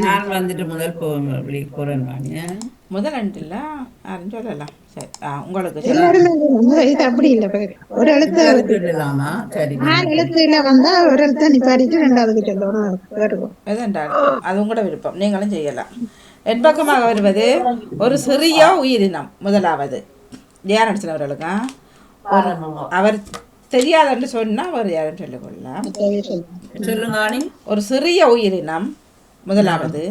நான் வந்துட்டு முதல் இப்படி போறேன் வாங்க. முதல் அண்டில் யாரும் சொல்லலாம். சரி உங்களுக்கு எல்லாரும் சொல்லலாம். இது அப்படி இல்லை பாரு. ஒரு எழுத்து இவ்வளவு சொல்லலாமா? சரி நாலு எழுத்துல வந்தா ஒரு எழுத்த நிப்பாட்டிட்டு ரெண்டாவதுக்கு சொல்லணும் கேட்டுக்கோ. எதென்றால் அது உங்களோட விருப்பம், நீங்களும் செய்யலாம். என் பக்கமாக வருவது ஒரு சிறிய உயிரினம். முதலாவது யார் நடிச்சவர்களுக்கா ஒரு அவர் தெரியாதுன்னு சொன்னால் அவர் யாருன்னு சொல்லிக்கொள்ளலாம். சொல்லுங்க ஆணி. ஒரு சிறிய உயிரினம் முதலாவது.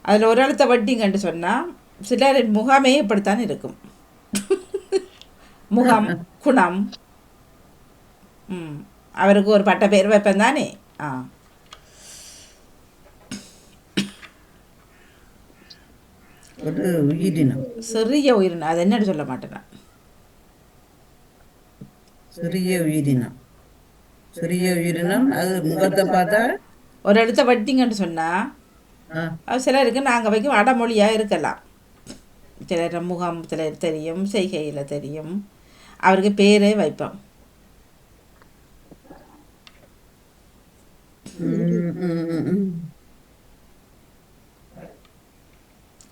அதில் ஒரு எழுத்த வட்டிங்கன்னு சொன்னால் சிலரின் முகமே இப்படித்தான் இருக்கும். முகம் குணம். அவருக்கு ஒரு பட்ட பேர் வைப்பேன் தானே. ஒரு உயிரினம், சிறிய உயிரினம். அது என்னன்னு சொல்ல மாட்டேன். சிறிய உயிரினம், சிறிய உயிரினம். அது முகத்தை பார்த்தா ஒரு இடத்த வட்டிங்கன்னு சொன்னால் சிலருக்கு நாங்கள் வைக்கும் அடமொழியாக இருக்கலாம். சிலர் முகம் சிலர் தெரியும், செய்கையில் தெரியும், அவருக்கு பேரே வைப்போம்.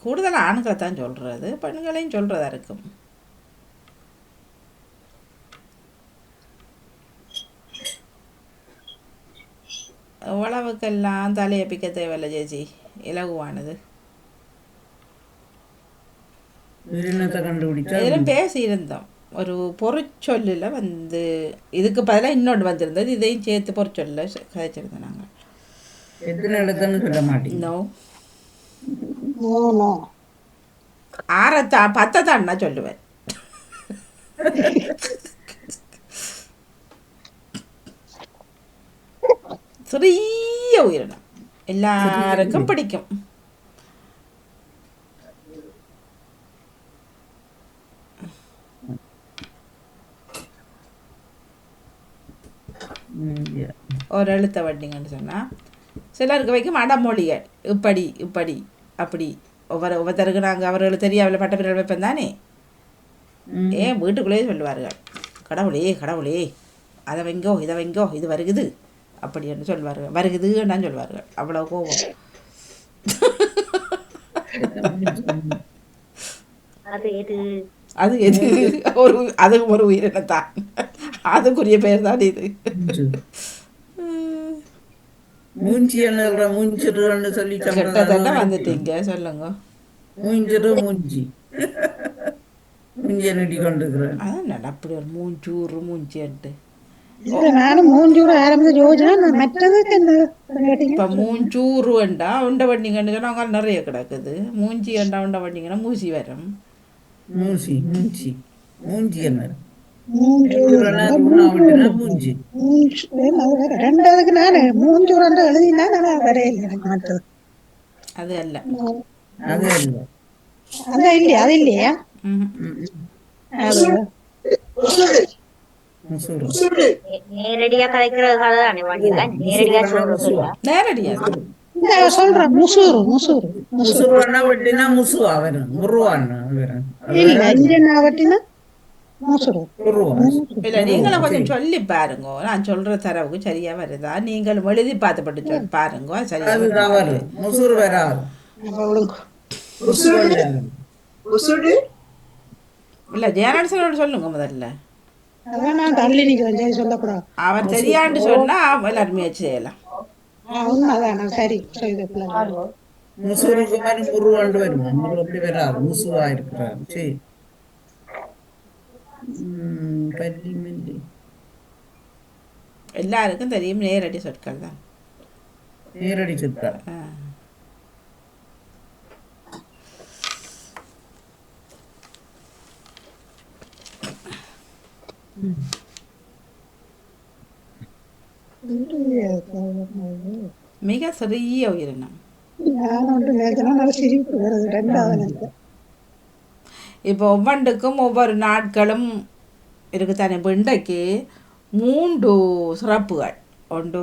கூடுதல் ஆண்களை தான் சொல்கிறது, பெண்களையும் சொல்கிறதா இருக்கும். உழவுக்கெல்லாம் தலையை பிக்க தேவையில்லை ஜேஜி, இலகுவானது. இதெல்லாம் பேசியிருந்தோம். ஒரு பொறிச்சொல்லில் வந்து இதுக்கு பதிலாக இன்னொன்று வந்திருந்தது, இதையும் சேர்த்து பொறிச்சொல்ல கதைச்சிருந்தோம் நாங்கள். எத்தனை எழுத்துன்னு சொல்ல மாட்டீங்க? பத்தை தான் நான் சொல்லுவேன். சிறிய உயிரினம், எல்லாருக்கும் பிடிக்கும். ஒரு எழுத்த வட்டிங்கன்னு சொன்னால் சிலருக்கு வைக்கும் அடமொழிகள். இப்படி இப்படி அப்படி ஒவ்வொருத்தருக்கு நாங்கள் அவர்களுக்கு தெரியாமல் பட்ட பிறகு வைப்பேன் தானே. ஏன் வீட்டுக்குள்ளேயே சொல்லுவார்கள், கடவுளே கடவுளே அதை வைங்கோ இதை வைங்கோ இது வருகுது அப்படி என்று சொல்வார்கள். வருகுதுன்னு சொல்வார்கள். அவ்வளோ கோபம். அது எது ஒரு அது ஒரு உயிரினத்தான், அதுக்குரிய பேர் தான் இது. மூஞ்சின்னு சொல்லி கெட்டதெல்லாம் வந்துட்டீங்க, சொல்லுங்க. மூஞ்சிரு மூஞ்சி மூஞ்சியை நட்டி கொண்டுக்கிறேன். அதான் அப்படி ஒரு மூஞ்சூறு மூஞ்சின்ட்டு. நானும் மூஞ்சூறு ஆரம்பிச்ச யோஜனை மற்றதுக்கு என்ன இப்போ மூஞ்சூறு வேண்டா உண்டை வண்டிங்கன்னு சொன்னால் அவங்க நிறைய கிடக்குது. மூஞ்சி வேண்டா உண்டை வண்டிங்கன்னா மூசி வரும். மூஞ்சி மூஞ்சி மூஞ்சி என்ன ரெண்டாவதுக்கு நானு மூஞ்சூறு எழுதினா வரையில மாட்டது. அது அல்ல, அது அல்ல, அதான் இல்லையா? அது இல்லையா? நேரடியா நேரடியா சொல்றேன். முசூறு முசூறு முசுருவா வெட்டினா முசுவா வரும். முருவான்னு இல்ல இந்தியன் வட்டினா முசூறு. இல்லை, நீங்களும் கொஞ்சம் சொல்லி பாருங்க. நான் சொல்ற தரவுக்கு சரியா வருதா நீங்களும் எழுதி பார்த்துப்பட்டு பாருங்க. சரியா வரும். முசுறு வராது. இல்ல ஜெயநாதனோட சொல்லுங்க முதல்ல. அவர் தெரியாண்டு சொன்னா எல்லாரும் முயற்சி செய்யலாம். முசுருக்கு மாதிரி முருவாண்டு வருமா? முரு அப்படி வராது, முசுவா இருக்கிறாரு. சரி, எல்லாருக்கும் தெரியும், நேரடி சொற்கள் தான். நேரடி சொற்கள். மிக சிறிய உயிரினம். இப்போ ஒவ்வொன்றுக்கும் ஒவ்வொரு நாட்களும் இருக்குத்தானே. இப்போ இன்றைக்கு 3 சிறப்புகள். ஒன்று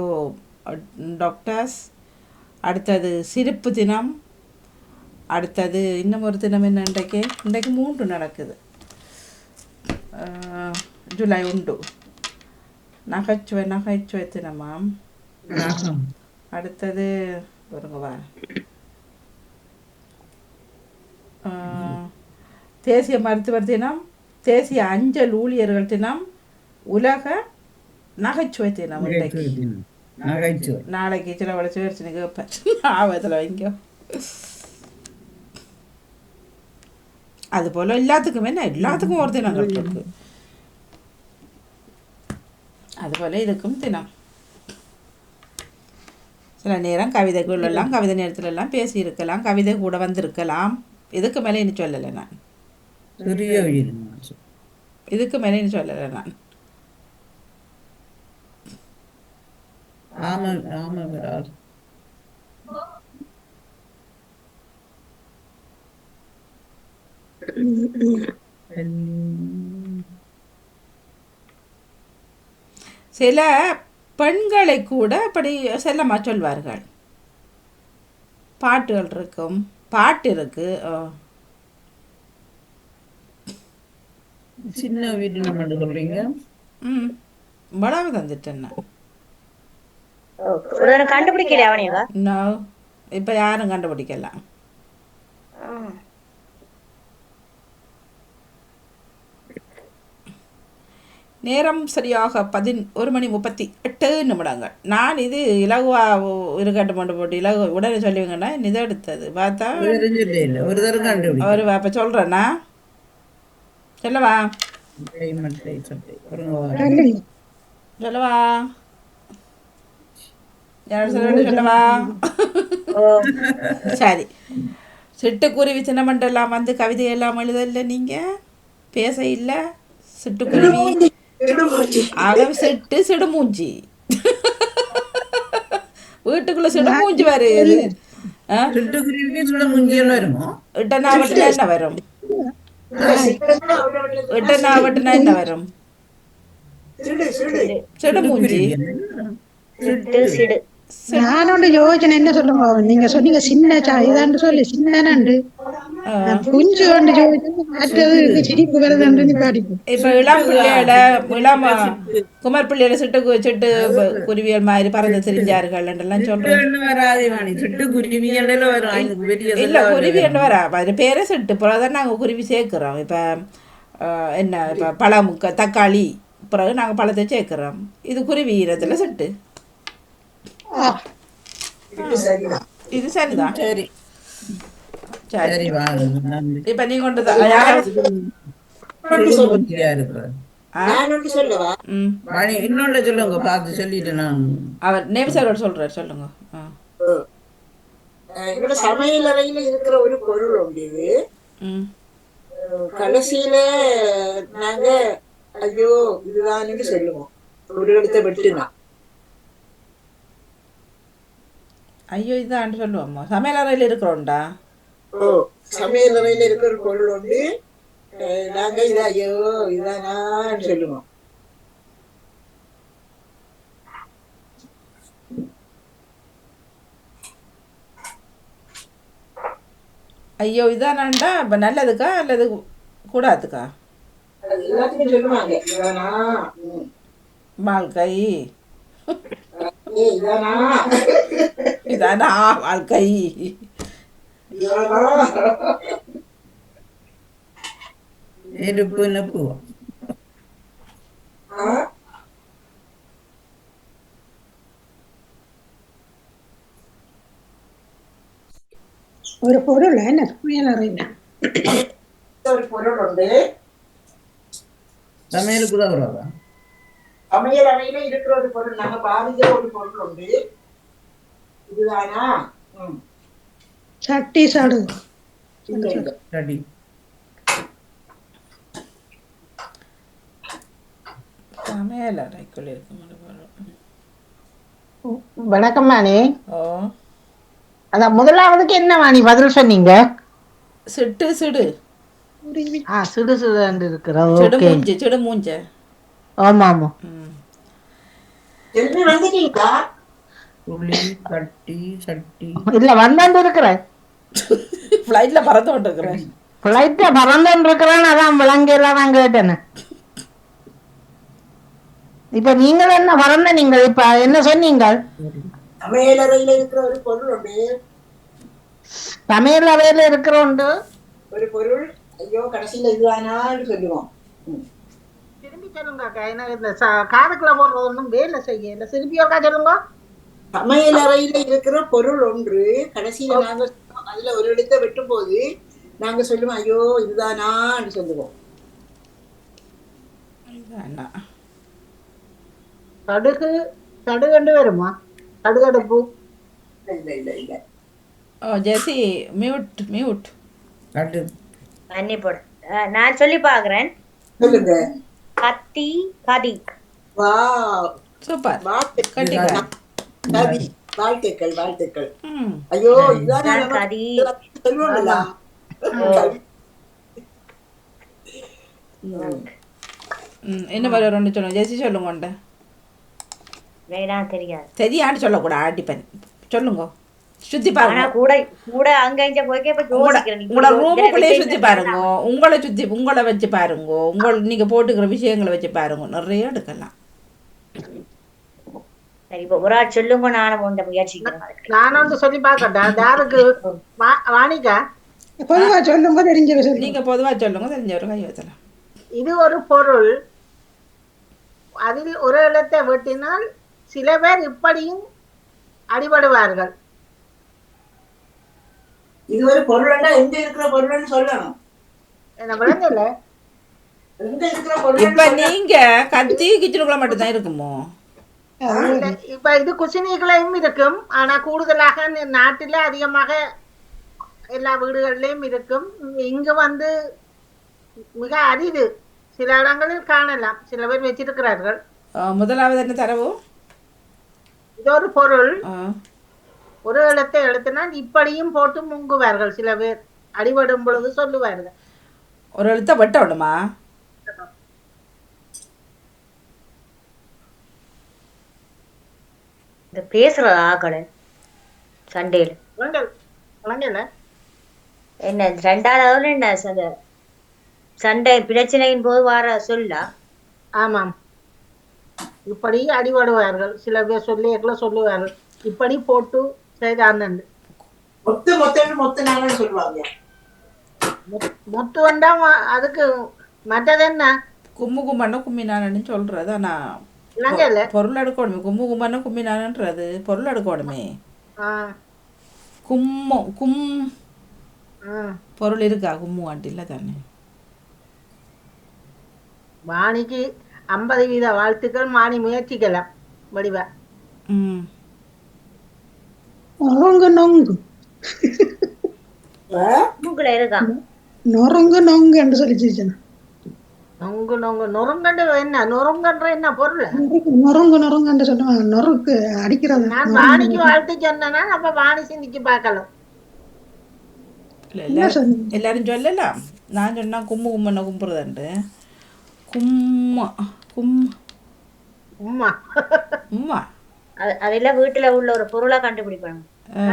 டாக்டர்ஸ், அடுத்தது சிரிப்பு தினம், அடுத்தது இன்னும் ஒரு தினம் என்ன இன்றைக்கு 3 நடக்குது. ஜூலை 1 நகைச்சுவை தினமாம். அடுத்தது வருங்கவா தேசிய மருத்துவர் தினம், தேசிய அஞ்சல் ஊழியர்கள் தினம், உலக நகைச்சுவை தினம் இன்றைக்கு. நகைச்சுவை நாளைக்கு சில வளர்ச்சி வச்சு கேட்பேன் ஆபத்தில் வைங்க. அதுபோல் எல்லாத்துக்குமே எல்லாத்துக்கும் ஒரு தினங்கள் இருக்கு. அதுபோல் இதுக்கும் தினம். சில நேரம் கவிதைக்குள்ளெல்லாம் கவிதை நேரத்துலலாம் பேசியிருக்கலாம், கவிதை கூட வந்திருக்கலாம். இதுக்கு மேலே இன்னும் சொல்லலை நான். சிறிய உயிர். இதுக்கு மேலே இன்னும் சொல்லலை நான். ஆமா ஆமா வராது. சில பெண்களை கூட அப்படி செல்லமா சொல்வார்கள். பாட்டுகள் இருக்கும், பாட்டு இருக்கு. சின்ன வீட்டு நம்ம சொல்றீங்க. இவ்வளவு தந்துட்டேன் கண்டுபிடிக்கல அவனையா? நான் இப்போ யாரும் கண்டுபிடிக்கலாம். நேரம் சரியாக 11:38. நான் இது இலகுவா இருக்கட்டும் கொண்டு போட்டு இலகு உடனே சொல்லுவீங்கன்னா இதை எடுத்தது பார்த்தா ஒரு தரம் கண்டுபிடி. ஒரு அப்போ சொல்கிறேன்னா சொல்லவா சொல்லவா சொல்லவா? சரி. சிட்டுக்குருவி சின்னமண்டெல்லாம் வந்து கவிதையெல்லாம் எழுதல, நீங்கள் பேச இல்லை. சிட்டுக்குருவி அவன் சிட்டு சிடுமூஞ்சி வீட்டுக்குள்ள சிடுமூஞ்சி வருது. இட்டனாவட்டுனா என்ன வரும்? இட்டனாவட்டுனா என்ன வரும்? சிடுமூஞ்சி. நான் ஒன்று யோசனை என்ன சொல்லுங்க, நீங்க சொன்னீங்க சின்ன இதாண்டு சொல்லி சின்னண்டு குஞ்சு கொண்டு மற்றது சிரிப்பு வருதுன்னு பாடிப்போம். இப்ப இளம் பிள்ளையோட இளம் குமர் பிள்ளையோட சிட்டு குருவியல் மாதிரி பறந்து திரிஞ்சார்கள் எல்லாம் சொல்றேன். இல்ல குருவி என்று வரா அது பேரே சிட்டு. பிறகுதான் நாங்க குருவி சேர்க்கிறோம். இப்ப என்ன இப்ப பழம் தக்காளி பிறகு நாங்க பழத்தை சேர்க்கிறோம். இது குருவி இடத்துல சிட்டு. இது சரிதான். சரி சரி. இப்ப நீ கொண்டு இன்னொன்னு சொல்லுங்க, பார்த்து சொல்லிட்டு நான் அவர் நேவிசாரோட சொல்றாரு. சொல்லுங்க. எங்களோட சமையல் அறையில இருக்கிற ஒரு பொருள் உண்டு. கடைசியில நாங்க ஐயோ இதுதான்னு சொல்லுவோம். ஒரு இடத்த வெட்டுனா ஐயோ இதான் சொல்லுவோம்மா. சமையல் அறையில் இருக்கிறோம்டா. சமையல் அறையில இருக்கிற ஒரு பொருள் உண்டு. நாங்க இது ஐயோ இதானான்னு சொல்லுவோம். ஐயோ இதானாண்டா இப்போ நல்லதுக்கா அல்லது கூடாதுக்கா? எல்லாத்துக்கும் சொல்லுவாங்க இதானா வாழ்க்கை, இதானா இதானா வாழ்க்கை. எடுப்பு நப்புவோம். ஒரு பொருள் என்ன சமையல் அறையில ஒரு பொருள் உண்டு. சமையலுக்கு தான் வராதா? சமையல் அறையில இருக்கிற ஒரு பொருள், நாங்க பாதிக்கிற ஒரு பொருள் உண்டு. இதுதானா? சட்டி சாடு சட்டி. சமையல் அறைக்குள் இருக்கும். வணக்கம் மாணி. ஓ அதான் முதலாவதுக்கு என்ன மாணி பதில் சொன்னீங்க? சிட்டு சிடு. சிடு சிடு இருக்கிறோம். சிடு மூஞ்சி, சிடு மூஞ்ச. ஆமா ஆமா. கட்டி சட்டி இல்ல வந்தாண்டு இருக்கிறேன். ஃப்ளைட்ல பறந்து கொண்டு இருக்கிறேன். ஃப்ளைட்ல பறந்து இருக்கிறேன். அதான் விளங்கெல்லாம் நான் கேட்டேன்னு. இப்ப நீங்கள் என்ன பறந்த நீங்கள் இப்ப என்ன சொன்னீங்க? சமையல் அறையில இருக்கிற ஒரு பொருள் உண்டு. சமையல் அறையில இருக்கிற உண்டு. ஒரு பொருள் ஐயோ கடைசியில இதுதானான்னு சொல்லுவோம். திரும்பி சொல்லுங்க அக்கா. எனக்கு இந்த காதுக்குள்ள போடுறது ஒன்றும் வேலை செய்ய இல்லை. திருப்பி ஒருக்கா சொல்லுங்க. சமையல் அறையில இருக்கிற பொருள் ஒன்று கடைசியில நாங்க அதுல ஒரு இடத்தை வெட்டும் போது நாங்க சொல்லுவோம் ஐயோ இதுதானான்னு சொல்லுவோம். இதானா? கடுகு கடுகண்டு வருமா? கடுகடுப்பு. இல்ல இல்ல இல்ல. ஓ ஜெசி மியூட் மியூட். கட்டு மன்னிப்போடு நான் சொல்லி பாக்குறேன். சொல்லுங்க. கத்தி கதி. வா சூப்பர். வாழ்த்துக்கள். கட்டிக்கார். கதி. வாழ்த்துக்கள் வாழ்த்துக்கள். ம். ஐயோ இதுதானா இதுதான் நமக்கு கதி. சொல்லுவோம்ல. என்ன மாதிரி ஒரு ஒன்று சொல்லுங்க ஜெசி சொல்லுங்க உண்ட. வேணாம் தெரியாது. தெரியான்னு சொல்லக்கூடாது ஆட்டிப்பன் சொல்லுங்க. சுற்றி ஆனா பாருங்க. கூட கூட அங்க இங்க போய்க்க இப்ப யோசிக்கிறேன். உங்களோட ரூமுக்குள்ளேயே சுற்றி பாருங்க. உங்களை வச்சு பாருங்க. நீங்க போட்டுக்கிற விஷயங்களை வச்சு பாருங்க. நிறைய எடுக்கலாம். சரி இப்ப ஒரு ஆள் சொல்லுங்க, நானும் உண்ட முயற்சிக்கிறேன். அதுக்கு நான் வந்து சொல்லி பார்க்கட்டா? யாருக்கு? வாணிக்கா பொதுவா சொல்லும் போது தெரிஞ்ச விஷயம். நீங்க பொதுவா சொல்லுங்க, தெரிஞ்சவரு கை வைக்கலாம். இது ஒரு பொருள். அதில் ஒரு இடத்தை வெட்டினால் சில பேர் இப்படியும் அடிபடுவார்கள். இது ஒரு பொருள்னா எங்க இருக்கிற பொருள்னு சொல்லணும். என்ன விளங்கல? எங்க இருக்கிற இப்ப பொருள் நீங்க கத்தி கிச்சனுக்குள்ள மட்டும்தான் இருக்குமோ? இல்ல, இப்ப இது குசினிகளையும் இருக்கும். ஆனா கூடுதலாக நாட்டில அதிகமாக எல்லா வீடுகளிலும் இருக்கும். இங்கு வந்து மிக அரிது. சில இடங்களில் காணலாம். சில பேர் வச்சிருக்கிறார்கள். முதலாவது என்ன தரவு? இது ஒரு பொருள். ஆ, ஒரு இடத்தை எடுத்தினால் இப்படியும் போட்டு முங்குவார்கள். சில பேர் அடிபடும் பொழுது சொல்லுவார்கள். ஒரு எழுத்த வெட்ட விடுமா? இந்த பேசுற ஆக்களை சண்டையில விளங்கல? என்ன ரெண்டாவது என்ன சண்டை பிரச்சனையின் போது வர சொல்லா. ஆமாம், இப்படி அடிபடுவார்கள். சில பேர் சொல்லுவார்கள் இப்படி போட்டு செய்தான்னு. மொத்த நாளும் சொல்லுவாங்க. மொத்து வந்தா அதுக்கு மற்றது என்ன? கும்மு கும்மண்ண கும்மினானு சொல்றது. ஆனா விளங்கல? பொருள் எடுக்கணுமே. கும்மு கும்மண்ண கும்மினானன்றது பொருள் எடுக்கணுமே. ஆ, கும் ஆ. பொருள் இருக்கா? கும்மு ஆண்டி இல்லை தானே? வாணிக்கு 50% வாழ்த்துக்கள். வாணி முயற்சிக்கலாம். வடிவா ம். நொறுங்கு நொங்கு மூக்குல இருக்கான். நொறுங்கு நொங்கு என்று சொல்லிச்சு. நொங்கு நொங்கு நொறுங்கண்டு என்ன? நொறுங்கன்ற என்ன பொருள்? நொறுங்கு நொறுங்கு என்று சொல்லுவாங்க. நொறுக்கு அடிக்கிறது. நான் வாணிக்கு வாழ்த்து சொன்னேன்னா அப்ப வாணி சிந்திச்சு பார்க்கலாம். இல்லை என்ன சொன்னீங்க? எல்லாரும் சொல்லலாம். நான் சொன்னா கும்மு கும்மண்ண கும்புறதுண்டு. கும்மா கும் உம்மா. உம்மா. அதெல்லாம் வீட்டுல உள்ள ஒரு பொருளா கண்டுபிடிக்கணும். ஆ.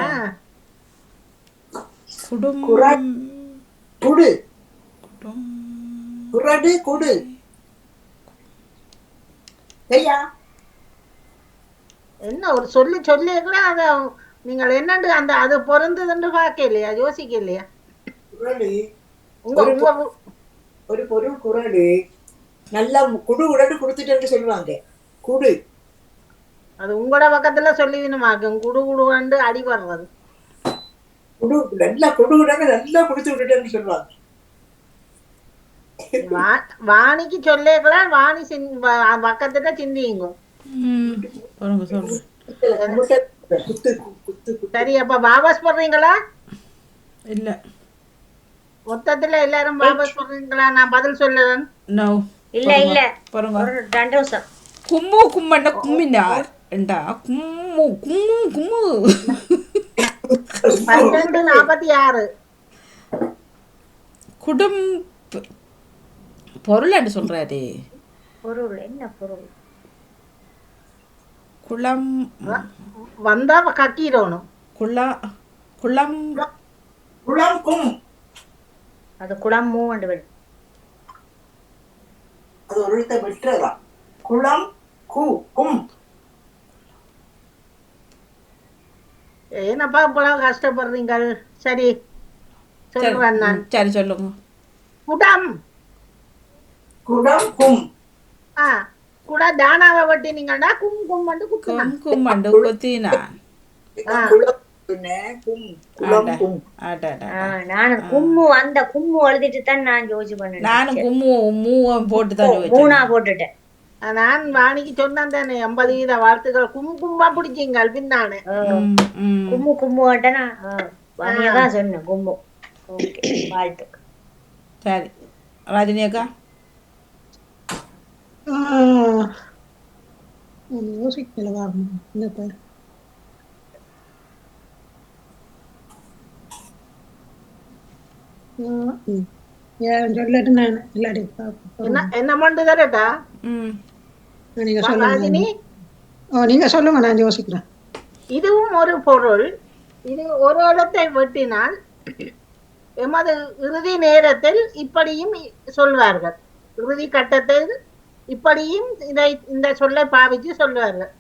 குடும் குடு குடும் குரடு குடு சரியா? என்ன ஒரு சொல்லிக்கலாம். அதை நீங்கள் என்னண்டு அந்த அது பொருந்ததுன்னு பார்க்க இல்லையா? யோசிக்க இல்லையா? குரடு உங்க ஒரு பொருள் குரடு. நல்லா குடு உடடு கொடுத்துட்டு சொல்லுவாங்க. குடு அது உங்களோட பக்கத்துல சொல்லிவினுமாக்கும். குடு குடுவாண்டு அடிபடுறது. குடு நல்லா குடு உடனே நல்லா குடுத்து விட்டுட்டேன்னு சொல்லுவாங்க. வாணிக்கு சொல்லிக்கலாம். வாணி பக்கத்துல சிந்திங்க. பாருங்க சொல்லுங்க. குத்து குத்து சரி, அப்ப வாபஸ் போடுறீங்களா? இல்லை மொத்தத்துல எல்லாரும் வாபஸ் போடுறீங்களா? நான் பதில் சொல்லுறேன். நோ. இல்ல இல்ல பாருங்க. ஒரு 2 நிமிஷம். கும்மு கும்மண்ண கும்மினார் என்றா கும்மு கும்மு கும்மு 12:46. குடும் பொருள் என்று சொல்றாரு. பொருள் என்ன பொருள்? குளம் வந்தா கட்டிடணும். குளம் குளம் கும். அது குளம் மூவண்டு விடும். அது ஒரு இடத்தை விட்டுறதா. குளம் கு கும். என்னப்பா இப்பெல்லாம் கஷ்டப்படுறீங்க? சரி, சொல்றேன் நான். சரி சொல்லுங்க. குடம். குடம் கும். ஆ குட தானாவை வெட்டினீங்கன்னா கும் கும்மண்டு குத்துனான். கும்மண்டு குத்தினான். குளம் சொன்னேன், கும் குளம் கும். நானும் கும்மு அந்த கும்மு எழுதிட்டு தான் நான் யோசிச்சு பண்ணேன். நானும் மூவம் போட்டு தான் மூணா போட்டுட்டேன். நான் வாணிக்கு சொன்னேன் தானே 50 வாழ்த்துக்கள் கும்பா பிடிச்சிங்க பின்னானு. கும்மு கும்மு வேட்டனா வாணியதான் சொன்னேன் கும்மு. ஓகே வாழ்த்துக்கு. சரி ராஜினி அக்கா. யோசிக்கல வரணும் இந்த பேர் சொல்லட்டு நான் இல்லாடி என்ன மண்டு தரட்டா நீங்க சொல்லுங்க. ராஜினி? நீங்க சொல்லுங்க, நான் யோசிக்கிறேன். இதுவும் ஒரு பொருள். இது ஒரு இடத்தை வெட்டினால் எமது இறுதி நேரத்தில் இப்படியும் சொல்வார்கள். இறுதி கட்டத்தில் இப்படியும் இந்த சொல்லை பாவிச்சு சொல்வார்கள்.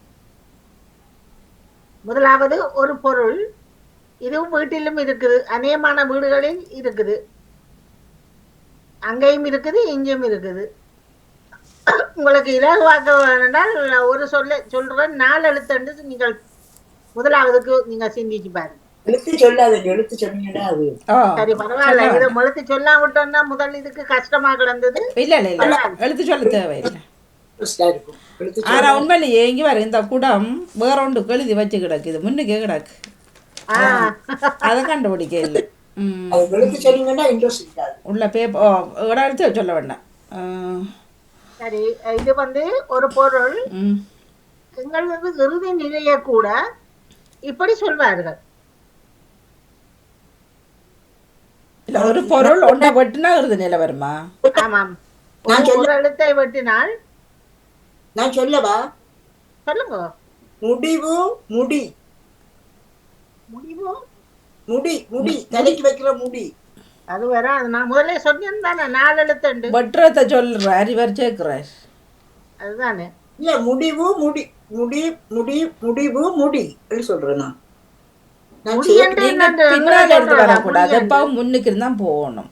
முதலாவது ஒரு பொருள். இதுவும் வீட்டிலும் இருக்குது, அநேகமான வீடுகளில் இருக்குது, அங்கேயும் இருக்குது, இங்கேயும் இருக்குது. உங்களுக்கு இலகுவாக்க வேண்டால் ஒரு சொல்றேன், 4 எழுத்து நீங்கள் முதலாவதுக்கு நீங்க சிந்திச்சு பாருங்க. எழுத்து சொல்லாத, எழுத்து சொன்னீங்கன்னா அது சரி பரவாயில்ல. இதை எழுத்து சொல்லாவிட்டோம்னா முதல் இதுக்கு கஷ்டமா கிடந்தது. இல்ல இல்ல இல்ல எழுத்து சொல்ல தேவையில்லை. இருக்கும். எழுத்து ஆனா உண்மையிலேயே இங்க வர இந்த குடம் வேற ஒன்று எழுதி வச்சு கிடக்குது, முன்னுக்கே கிடக்கு. அதை கண்டுபிடிக்க இல்லை. எழுத்து சொன்னீங்கன்னா இன்ட்ரெஸ்ட் இருக்காது. உள்ள பேப்பர் எடுத்து சொல்ல வேண்டாம். சரி, இது ஒரு பொருள். எங்களது இறுதி நிலைய கூட இப்படி சொல்வார்கள். இல்ல ஒரு பொருள் ஒன்றை வெட்டினா இறுதி நிலை வருமா? ஆமாம். ஒரு எழுத்தை வெட்டினால் நான் சொல்லவா? சொல்லுங்க. முடிவு முடி. முடிவு முடி முடி தலைக்கு வைக்கிற முடி. அது வேற. அது நான் முதல்ல சொன்னேன் தானே, 4 எழுத்து. வெட்டுறத சொல்றார் இவர் சேர்க்கிறார். அதுதானே. இல்ல முடிவு முடி முடி முடி முடிவு முடி சொல்றேன் நான். பின்னால் எடுத்து வரக்கூடாது, எப்ப முன்னுக்கு இருந்தா போகணும்.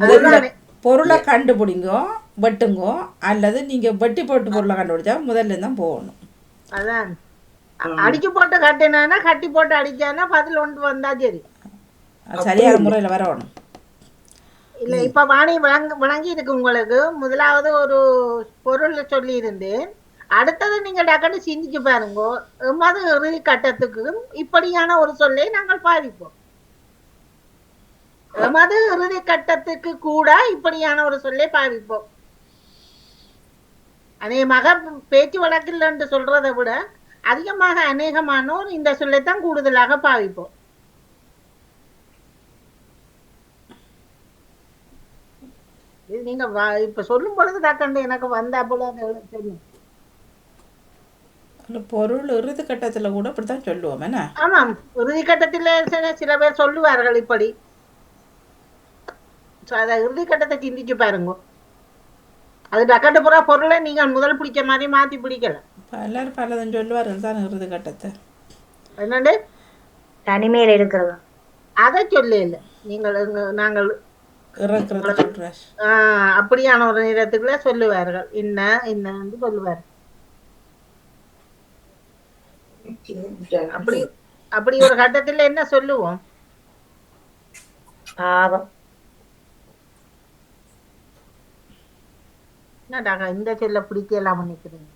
முதல்ல பொருளை கண்டுபிடிங்கோ, வெட்டுங்கோ, அல்லது நீங்க வெட்டி போட்டு பொருளை கண்டுபிடிச்சா முதல்ல இருந்தா போகணும். அதான் அடிச்சு போட்டு கட்டினா கட்டி போட்டு அடிச்சானா பதில் ஒன்று வந்தா சரி. சரியான முறையில வரணும். இல்ல இப்ப வாணி விளங்கி இருக்கு உங்களுக்கு. முதலாவது ஒரு பொருள் சொல்லி இருந்தேன். அடுத்தது நீங்க டக்குன்னு சிந்திச்சு பாருங்க. எமது இறுதி கட்டத்துக்கு இப்படியான ஒரு சொல்லை நாங்கள் பாவிப்போம். எமது இறுதி கட்டத்துக்கு கூட இப்படியான ஒரு சொல்லை பாவிப்போம். அநேகமாக பேச்சு வழக்கில் என்று சொல்றதை விட அதிகமாக அநேகமானோர் இந்த சொல்லைத்தான் கூடுதலாக பாவிப்போம். இது நீங்க இப்ப சொல்லும் பொழுது டக்குன்னு எனக்கு வந்தா போல தெரியும். பொருள் இறுதி கட்டத்துல கூட அப்படித்தான் சொல்லுவோம். என்ன? ஆமாம், இறுதி கட்டத்துல சில பேர் சொல்லுவார்கள் இப்படி. இறுதி கட்டத்தை சிந்திச்சு பாருங்க. அது டக்கட்டு புறா பொருளை நீங்க முதல் பிடிச்ச மாதிரி மாத்தி பிடிக்கல. பலர் பலதும் சொல்லுவார்கள் தான் இறுதி கட்டத்தை. என்னண்டு தனிமையில இருக்கிறது அதை சொல்ல இல்லை. நீங்கள் நாங்கள் அப்படியான ஒரு நேரத்துக்குள்ள சொல்லுவார்கள். இன்னும் சொல்லுவார். அப்படி ஒரு கட்டத்துல என்ன சொல்லுவோம்? பாவம். என்னடாக இந்த சொல்ல பிடிக்கலாம் நினைக்கிறீங்க?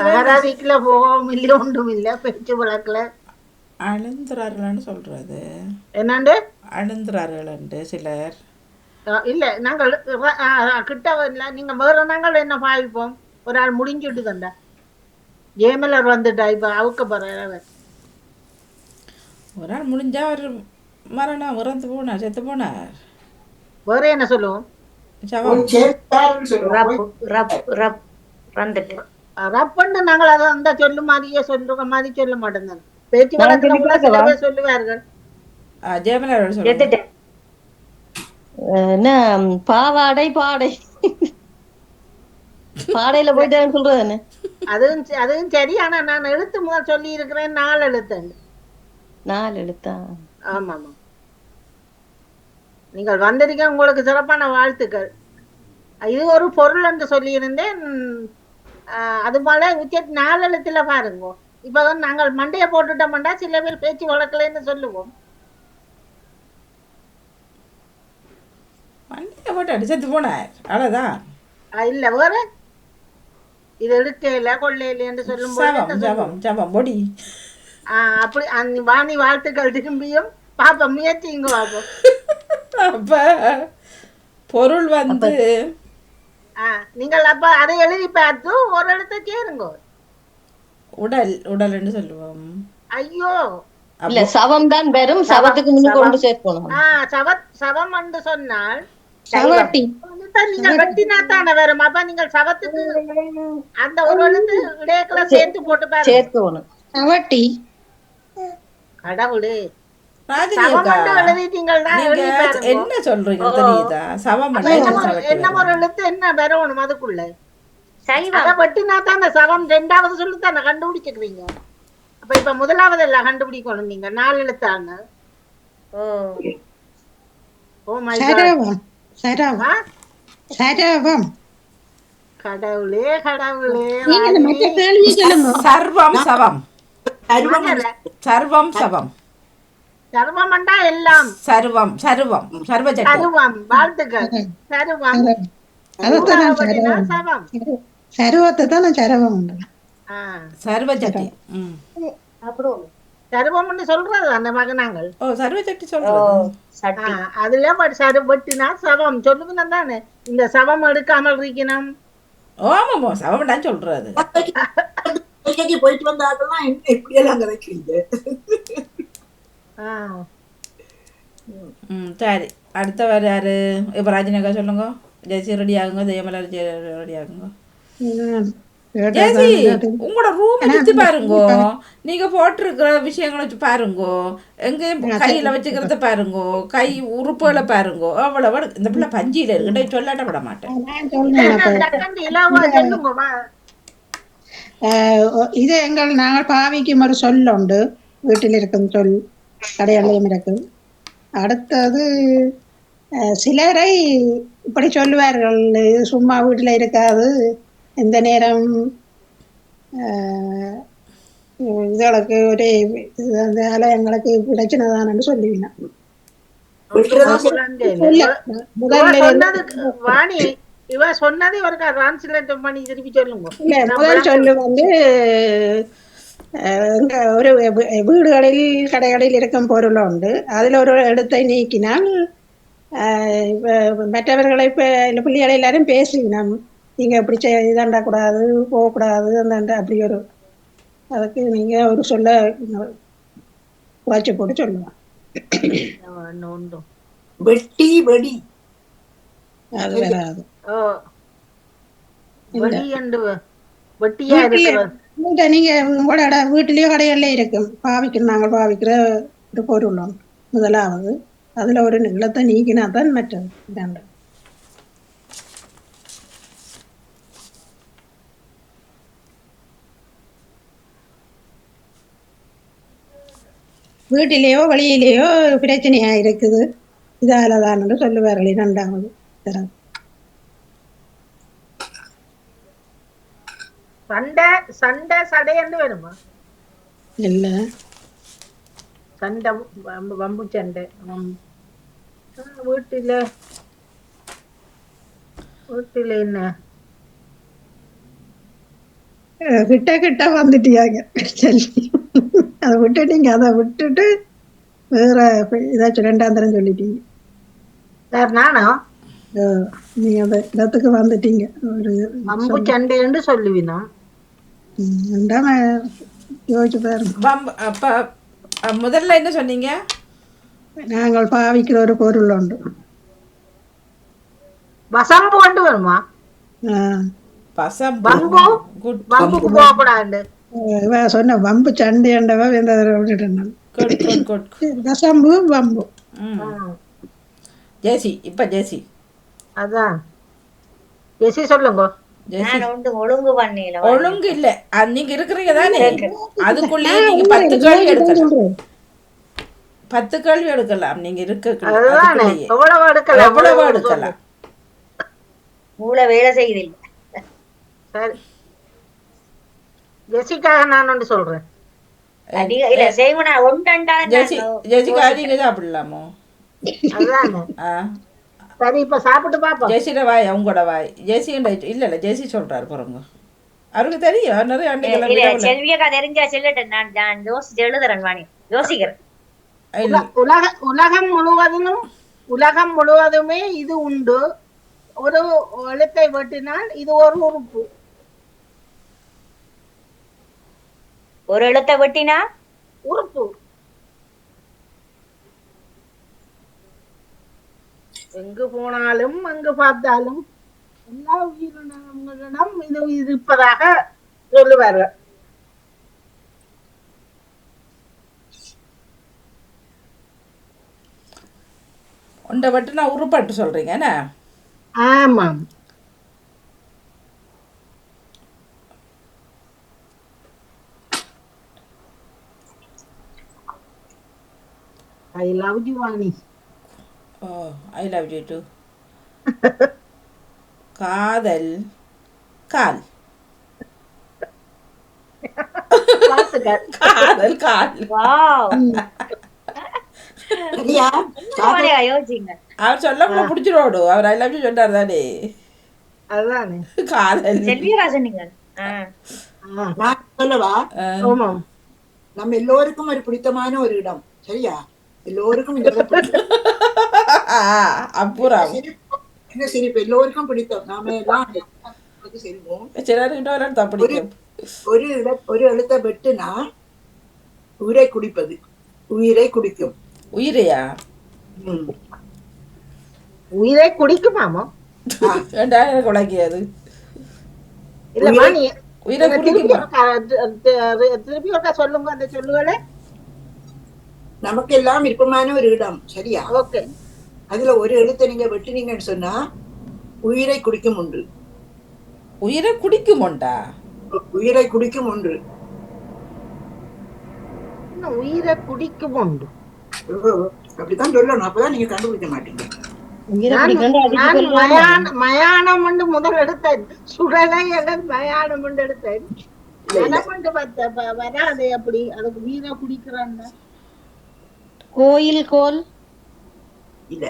அகராதிக்குள்ள போகவும் இல்லை, ஒன்றும் இல்லை. பேச்சு வழக்குல அழுந்துறார்கள்னு சொல்றது. என்னண்டு அழுந்துறார்கள் சிலர். இல்ல நாங்கள் கிட்ட இல்ல. நீங்க வேற நாங்கள் என்ன பாவிப்போம்? ஒரு ஆள் முடிஞ்சுட்டு தண்டா ஜேமலர் வந்துட்டா இப்ப அவுக்க போற. ஒரு ஆள் முடிஞ்சா ஒரு மரணம், இறந்து போனார், செத்து போனார். வேற என்ன சொல்லுவோம்? ரப்பண்டு நாங்கள் அதை அந்த சொல்லு மாதிரியே சொல்ற மாதிரி சொல்ல மாட்டேன். பேச்சு வழக்குல சொல்லுவார்கள். என்ன பாவாடை பாடை பாடையில போயிட்டு சொல்றது என்ன? அதுவும் சரி. ஆனா நான் எழுத்து முதல் சொல்லி இருக்கிறேன் 4 எழுத்து. 4 எழுத்தா? ஆமா ஆமா. நீங்கள் வந்திருக்க உங்களுக்கு சிறப்பான வாழ்த்துக்கள். இது ஒரு பொருள் என்று சொல்லியிருந்தேன். அது போல உச்சத் 4 எழுத்துல பாருங்க. இப்ப நாங்கள் மண்டையை போட்டுட்டோம்டா சில பேர் பேச்சு வழக்கலன்னு சொல்லுவோம். மண்டையை போட்டு அடிச்சது போனார் அவ்வளோதான். இல்ல வேற இது எடுக்கல கொள்ளையில என்று சொல்லும் ஜபம் பொடி. அப்படி வாணி வாழ்த்துக்கள் திரும்பியும் பாப்போம், முயற்சிங்க பாப்போம். அப்ப பொருள் வந்து நீங்கள் அப்ப அதை எழுதி பார்த்து ஒரு இடத்த சேருங்க. உடல் என்று சொல்லுவோம். ஐயோ இல்ல சவம் தான் வெறும் சவத்துக்கு முன்னுக்கு கொண்டு சேர்க்கணும். சவம் என்று சொன்னால் சவட்டி நீங்க வெட்டினாத்தான வரும். அப்ப நீங்கள் சவத்துக்கு அந்த ஒரு எழுத்து இடையக்குள்ள சேர்த்து போட்டு பாருங்க. சேர்க்கணும். சவட்டி கடவுளே என்ன சொல்றீங்க தெரியுதா? சவம் என்ன ஒரு எழுத்து என்ன வரணும் அதுக்குள்ள வெட்டினாத்தான் அந்த சவம் 2வது சொல்லுத்தான கண்டுபிடிச்சிருக்கீங்க. அப்ப இப்ப 1வது எல்லாம் கண்டுபிடிக்கணும். நீங்க 4 எழுத்தாங்க. கடவுளே கடவுளே. சர்வம் சவம். சர்வம் சவம். சர்வமண்டா எல்லாம். சர்வம் சர்வம் சர்வஜட்டி. சர்வம் வாழ்த்துக்கள். சர்வம் சவம் சர்வத்தை தான் சரவம். சர்வஜட்டி. சர்வம்னு சொல்றது அந்த மகனாங்கள். சர்வஜட்டி சொல்றது. அதுல வெட்டினா சவம் சொல்லுங்க தானே. இந்த சவம் எடுக்காமல் இருக்கணும். ஆமாமோ சவம் தான் சொல்றது. போயிட்டு வந்தாக்கெல்லாம் என்ன எப்படி எல்லாம் கிடைக்கிறீங்க. சரி அடுத்தவர் யாரு? இப்ப ராஜினக்கா சொல்லுங்க. ஜெயசி ரெடி ஆகுங்க. ஜெயமலா ரெடி ஆகுங்க. ஜெயசி உங்களோட ரூம் வச்சு பாருங்கோ. நீங்க போட்டிருக்கிற விஷயங்களை வச்சு பாருங்கோ. எங்கேயும் கையில வச்சுக்கிறத பாருங்கோ. கை உறுப்புகளை பாருங்கோ. அவ்வளவு இந்த பிள்ளை பஞ்சியில இருக்குன்னு சொல்லாட்ட விட மாட்டேன். இது நாங்கள் பாவிக்கும் ஒரு சொல் உண்டு. வீட்டில் இருக்கும் சொல் கடையாளையும் இருக்கும். அடுத்தது சிலரை இப்படி சொல்லுவார்கள், சும்மா வீட்டில் இருக்காது, இந்த நேரம் இதுகளுக்கு ஒரே அதனால எங்களுக்கு பிரச்சனைதான்னு சொல்லுவீங்க. வாணி இவ சொன்னது ஒரு டிரான்ஸ்லேட் பண்ணி திருப்பி சொல்லுங்க. முதல் சொல்லு வந்து ஒரு வீடுகளில் கடைகளில் இருக்கும் பொருள் உண்டு. அதில் ஒரு இடத்தை நீக்கினால் மற்றவர்களை இப்போ பிள்ளைகளை எல்லாரும் பேசினோம், நீங்கள் இப்படி இதாண்டக்கூடாது, போகக்கூடாது, அந்த அப்படி ஒரு அதுக்கு நீங்கள் ஒரு சொல்ல குறைச்சி போட்டு சொல்லுவான். வெட்டி வெடி அது வராது. நீங்க உங்களோட வீட்டிலயோ கடைகள்ல இருக்கும் பாவிக்கணும். நாங்கள் பாவிக்கிற ஒரு பொருள் முதலாவது அதுல ஒரு நிலத்தை நீக்கினா தான் மற்றது. இதாண்டு வீட்டிலேயோ வெளியிலேயோ பிரச்சனையா இருக்குது, இதாலதான் சொல்லுவார்கள். 2வது தரம் சண்டை சடையன்னு வருமா? இல்ல சண்டை வம்பு சண்டை. வீட்டுல என்ன கிட்ட கிட்ட வந்துட்டியாங்க சொல்லி அதை விட்டுட்டீங்க. அதை விட்டுட்டு வேற ஏதாச்சும் 2ஆம் தரம் சொல்லிட்டீங்க. நானா நீங்க அந்த இடத்துக்கு வந்துட்டீங்க. ஒரு வம்பு சண்டைன்னு சொல்லுவீனா? யோசிச்சு பாருங்க. முதல்ல என்ன சொன்னீங்க? நாங்கள் பாவிக்கிற ஒரு பொருள் உண்டு. வசம்பு கொண்டு வருமா? சொன்ன வம்பு சண்டைண்டவா விட்டுட்டேன். வசம்பு வம்பு. ஜெயசி இப்ப ஜெயசி அதான் ஜெயசி சொல்லுங்க. ஜெசி நான் ஒன்று ஒழுங்கு பண்ணல ஒழுங்கு இல்ல நீங்க இருக்கிறீங்க தானே அதுக்குள்ளேயே நீங்க 10 கேள்வி எடுக்கலாம் 10 கேள்வி எடுக்கலாம் நீங்க அதுதானே அதுக்குள்ளேயே எவ்வளவு எடுக்கலாம் எவ்வளவு எடுக்கலாம் மூளை வேலை செய்யுதில்லை. சரி ஜெசிக்காக நான் ஒன்று சொல்றேன். அதிக இல்ல செய்வனா ஒன்றாண்டாலும் ஜெசிகா நீங்க சாப்பிடலாமோ அதுதானே ஆ சரி இப்ப சாப்பிட்டு பாப்போம். ஜெசியோட வாய் உங்களோட வாய் ஜெசி இல்ல ஜெசி சொல்றாரு பாருங்க அவருக்கு தெரியும் அவர் நிறைய அண்டைகள் செல்வியக்கா தெரிஞ்சா செல்லட்டும். நான் யோசிச்சு எழுதுறேன் வாணி யோசிக்கிறேன். உலகம் முழுவதுமே இது உண்டு. ஒரு எழுத்தை வெட்டினால் இது ஒரு உறுப்பு. ஒரு எழுத்தை வெட்டினா உறுப்பு. எங்கு போனாலும் அங்கு பார்த்தாலும் எல்லா உயிரினங்களிடம் இது இருப்பதாக சொல்லுவார்கள். ஒன்றை மட்டும் நான் உருப்பாட்டு சொல்றீங்க என்ன? ஆமாம். I love you, Vani. Oh, I love you too. காதல் கால் காதல் கால் வாவ் சரியா? யோசிங்க. அவர் சொல்ல பிடிச்சிரோடு அவர் ஐ லவ் யூ சொன்னார் தானே அதுதானே காதல் செல்வியக்கா சொன்னீங்க. நான் சொல்லவா? ஆமாம். நம்ம எல்லோருக்கும் ஒரு பிடித்தமான ஒரு இடம். சரியா? எல்லோருக்கும் இந்த இடம் பிடிக்கும். அப்புறம் என்ன சிரிப்பு எல்லோருக்கும் பிடித்தோம். நாம எல்லாம் செல்வோம். ஒரு எழுத்தை வெட்டுனா உயிரை குடிப்பது. உயிரை குடிக்கும். உயிரையா? உயிரை குடிக்குமாமா? குழக்கியாது இல்லம்மா நீ உயிரை குடிக்குமா? திருப்பி ஒருக்கா சொல்லுங்க அந்த சொல்லுங்களே. நமக்கு எல்லாம் விருப்பமான ஒரு இடம். சரியா? ஓகே. அதுல ஒரு எழுத்தை நீங்க வெட்டினீங்கன்னு சொன்னா உயிரை குடிக்கும் ஒன்று. உயிரை குடிக்கும் ஒன்றா? உயிரை குடிக்கும் ஒன்று. உயிரை குடிக்கும் ஒன்று அப்படித்தான் சொல்லணும். அப்பதான் நீங்க கண்டுபிடிக்க மாட்டீங்க. மயானம் முதல் எடுத்தேன். சுடலை மயானம் எடுத்தேன். வராது அப்படி அதுக்கு உயிரை குடிக்கிறான். கோயில் கோல் இல்ல.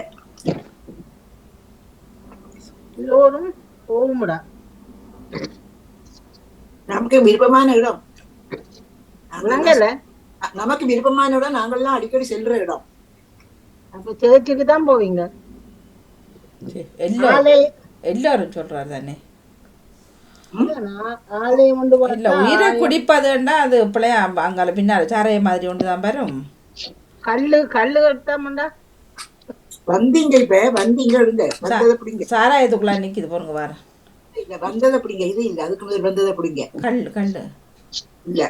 எல்லோரும் போகும்டா. நமக்கு விருப்பமான இடம். நமக்கு விருப்பமான இடம் நாங்கெல்லாம் அடிக்கடி செல்ற இடம். அப்ப சேர்ச்சுக்கு தான் போவீங்க. எல்லாரும் சொல்றாரு தானே. ஆலயம் இல்ல உயிரை குடிப்பதுன்னா அது பிள்ளையா அங்கால பின்னால சாரைய மாதிரி ஒன்றுதான் வரும். கல்லு கட்டாமண்டா வந்தீங்க. இப்ப வந்தீங்க இருங்க. வந்ததை பிடிங்க. சாராயத்துக்குள்ள நிக்குது பாருங்க வார. இல்ல வந்ததை பிடிங்க. இது இல்ல. அதுக்கு முதல் வந்ததை பிடிங்க. கல்லு இல்ல.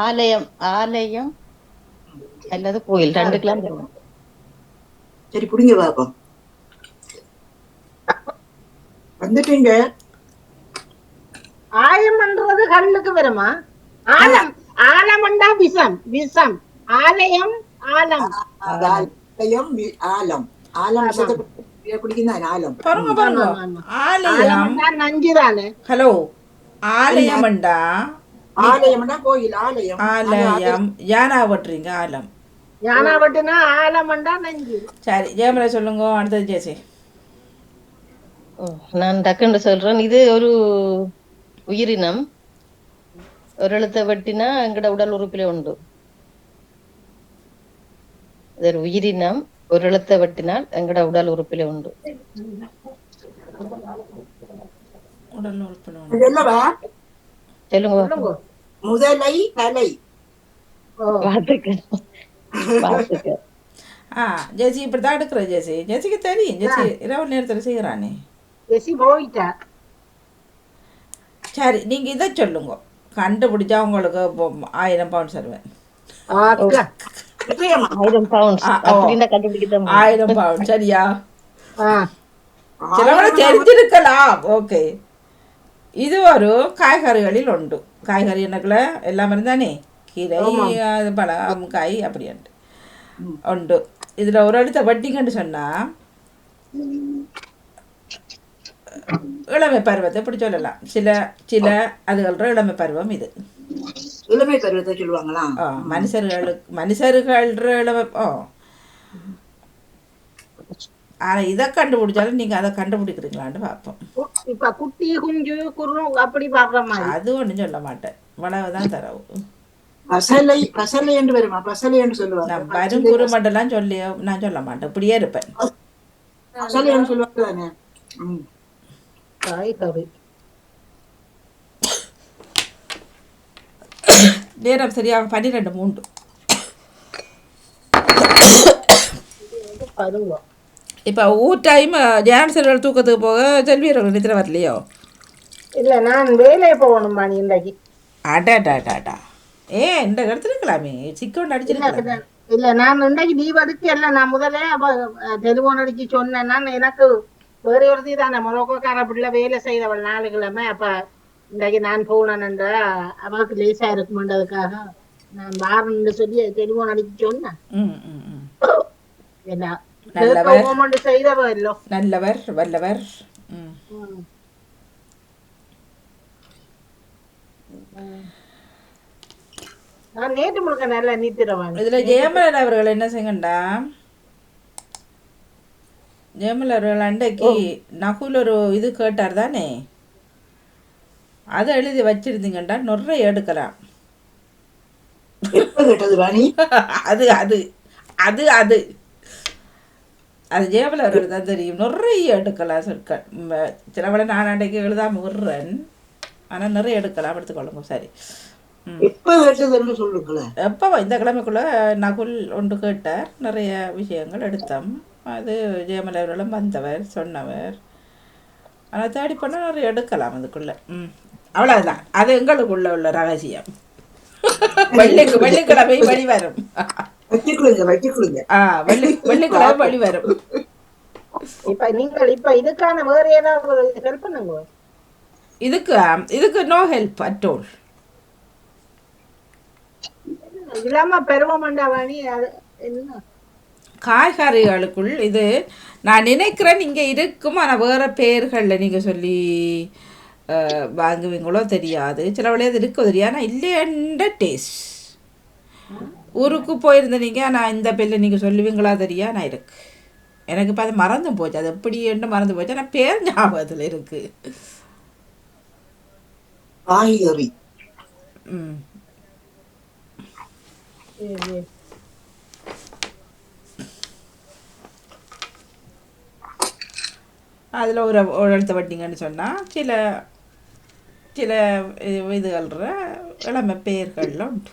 ஆலயம் அல்லது கோயில் ரெண்டுக்கெல்லாம். சரி பிடிங்க பாப்போம். வந்துட்டீங்க. ஆயம்ன்றது கல்லுக்கு வருமா? ஆலம்ண்டா விஷம். ஆலயம் ஆலம். ஆலம் ஆலம் குடிക്കുന്ന ആലം ഹലോ ആലയമുണ്ടാ ஆலயம்னா கோயில். ஆலயம் ஆலயம் யானாவட்டுறீங்க ஆலம் யானாவட்டுனா ஆலம்ண்டா நஞ்சு. சரி ஜெயமலை சொல்லுங்க. அடுத்தது ஜெயசி. நான் டக்குன்னு சொல்றேன். இது ஒரு உயிரினம். ஒரு எழுத்தை வெட்டினா எங்கட உடல் உறுப்பில உண்டு. இது ஒரு உயிரினம். ஒரு எழுத்தை வெட்டினால் எங்கட உடல் உறுப்பில உண்டு. உடல் உறுப்பில சொல்லவா? சொல்லுங்க. முதலை தலை. ஜெசி இப்படிதான் எடுக்கிற ஜெசி. ஜெசிக்கு தெரியும். ஜெசி இரவு நேரத்துல செய்யறானே. சரி நீங்க இதை சொல்லுங்க. கண்டுபிடிச்சா உங்களுக்கு 1000 பவுண்ட் தருவேன். 1000 பவுண்ட் சரியா? சிலவரை தெரிஞ்சிருக்கலாம். ஓகே இது ஒரு காய்கறிகளில் உண்டு. காய்கறி எனக்குள்ள எல்லாம் இருந்தானே, கீரை, அது பழம், காய் அப்படின்ட்டு உண்டு. இதில் ஒரு எழுத்த வட்டிங்கன்னு சொன்னால் இளமை பருவத்தை இப்படி சொல்லலாம். சில சில அதுகள இளமை பருவம் இது. இளமை பருவத்தை சொல்லுவாங்களா? மனுஷர்கள் இளமை. ஆனால் இதை கண்டுபிடிச்சாலும் நீங்கள் அதை கண்டுபிடிக்கிறீங்களான்னு பார்ப்போம். இப்ப குட்டி குஞ்சு குரு அப்படி பாக்குற மாதிரி அது ஒன்றும் சொல்ல மாட்டேன், இவ்வளவுதான் தரவு. பசலை பசலை என்று வருமா? பசலை என்று சொல்லுவாங்க. நான் வரும் குரு மட்டும்லாம் சொல்லி நான் சொல்ல மாட்டேன், இப்படியே இருப்பேன். பசலை என்று சொல்லுவாங்க தானே. காய்கறி. நேரம் சரியாக 12:03. பருவம். இப்போ டைம் தியான செல்வர்கள் தூக்கத்துக்கு போக செல்வியர்கள் நித்திர வரலையோ? இல்ல நான் வேலையை போகணும் மணி இன்றைக்கு. அடாடாடாடா, இந்த இடத்துல இருக்கலாமே, சிக்கன் அடிச்சிருக்கலாம். இல்ல நான் இன்றைக்கு லீவ் எடுத்து எல்லாம் நான் முதல்ல டெலிபோன் அடிச்சு சொன்னேன். நான் எனக்கு வேற ஒருத்தி தானே மொரோக்கோக்கார பிள்ளை வேலை செய்தவள் 4 கிழமை. அப்ப இன்றைக்கு நான் போனேன்டா அவளுக்கு லேசா இருக்குமென்றதுக்காக நான் வாரன்னு சொல்லி டெலிபோன் அடிச்சு சொன்னேன். என்ன நல்லவர் வல்லவர். நான் நேற்று முழுக்க நல்லா நீத்திரவாங்க. இதுல ஜெயமலர் அவர்கள் என்ன செய்யண்டா, ஜெயமலர் அவர்கள் அன்றைக்கு நகுல் ஒரு இது கேட்டார் தானே, அதை எழுதி வச்சிருந்தீங்கண்டா நிறைய எடுக்கலாம். அது அது அது அது அது ஜெயமலர் அவர்கள் தான் தெரியும். நிறைய எடுக்கலாம் சொற்கள். சிலவளை நான் அன்றைக்கு எழுதாம விடுறேன், ஆனா நிறைய எடுக்கலாம், எடுத்துக்கொள்ளுங்க. சரி, எப்போ இந்த கிழமைக்குள்ள நகுல் ஒன்று கேட்டார், நிறைய விஷயங்கள் எடுத்தோம். அது ஜெயமலர்களும் வந்தவர் சொன்னவர். ஆனால் தேடி பண்ணால் நிறைய எடுக்கலாம் அதுக்குள்ள. அவ்வளோதான், அது எங்களுக்குள்ள உள்ள ரகசியம். வெள்ளிக்கிழமை வெளிவரும். வெள்ளிக்கிழமை வெளிவரும். இப்ப நீங்கள் இப்ப இதுக்கான வேற ஏதாவது ஹெல்ப் பண்ணுங்க. இதுக்கு நோ ஹெல்ப் அட் ஆல். இல்லாம பெருவமண்டாவாணி என்ன காய்கறிகளுக்குள் இது நான் நினைக்கிறேன் இங்கே இருக்கும். ஆனால் வேறு பெயர்களில் நீங்கள் சொல்லி வாங்குவீங்களோ தெரியாது. சில விளையாது இருக்கோ தெரியாது. ஆனால் இல்லையண்ட டேஸ்ட் ஊருக்கு போயிருந்தீங்க, ஆனால் இந்த பேரில் நீங்கள் சொல்லுவீங்களா தெரியா? நான் இருக்கு எனக்கு இப்போ அது மறந்து போச்சு. அது எப்படி என்ன மறந்து போச்சு, ஆனால் பேர் ஞாபகத்தில் இருக்கு. அதில் ஒரு எழுத்த வட்டிங்கன்னு சொன்னால் சில சில இதுகள்ற இளமை பெயர்கள்ல உண்டு.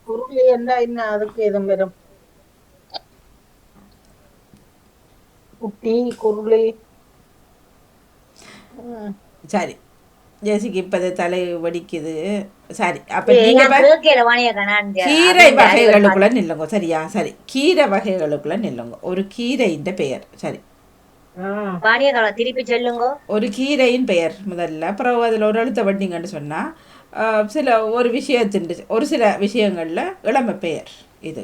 குருளி என்ன இன்னும் அதுக்கு எதுவும் வரும். குட்டி குருளி. சரி ஜெசிக்கு இப்போது தலை வடிக்குது. சரி, அப்போ நீங்கள் கீரை வகைகளுக்குள்ள நில்லுங்க. சரியா? சரி, கீரை வகைகளுக்குள்ள நில்லுங்க. ஒரு கீரையின் பெயர். சரி, திருப்பி சொல்லுங்க. ஒரு கீரையின் பெயர் முதல்ல, அப்புறம் அதில் ஒரு எழுத்த வட்டிங்கன்னு சொன்னால் சில ஒரு விஷயத்தின் ஒரு சில விஷயங்களில் இளமை பெயர். இது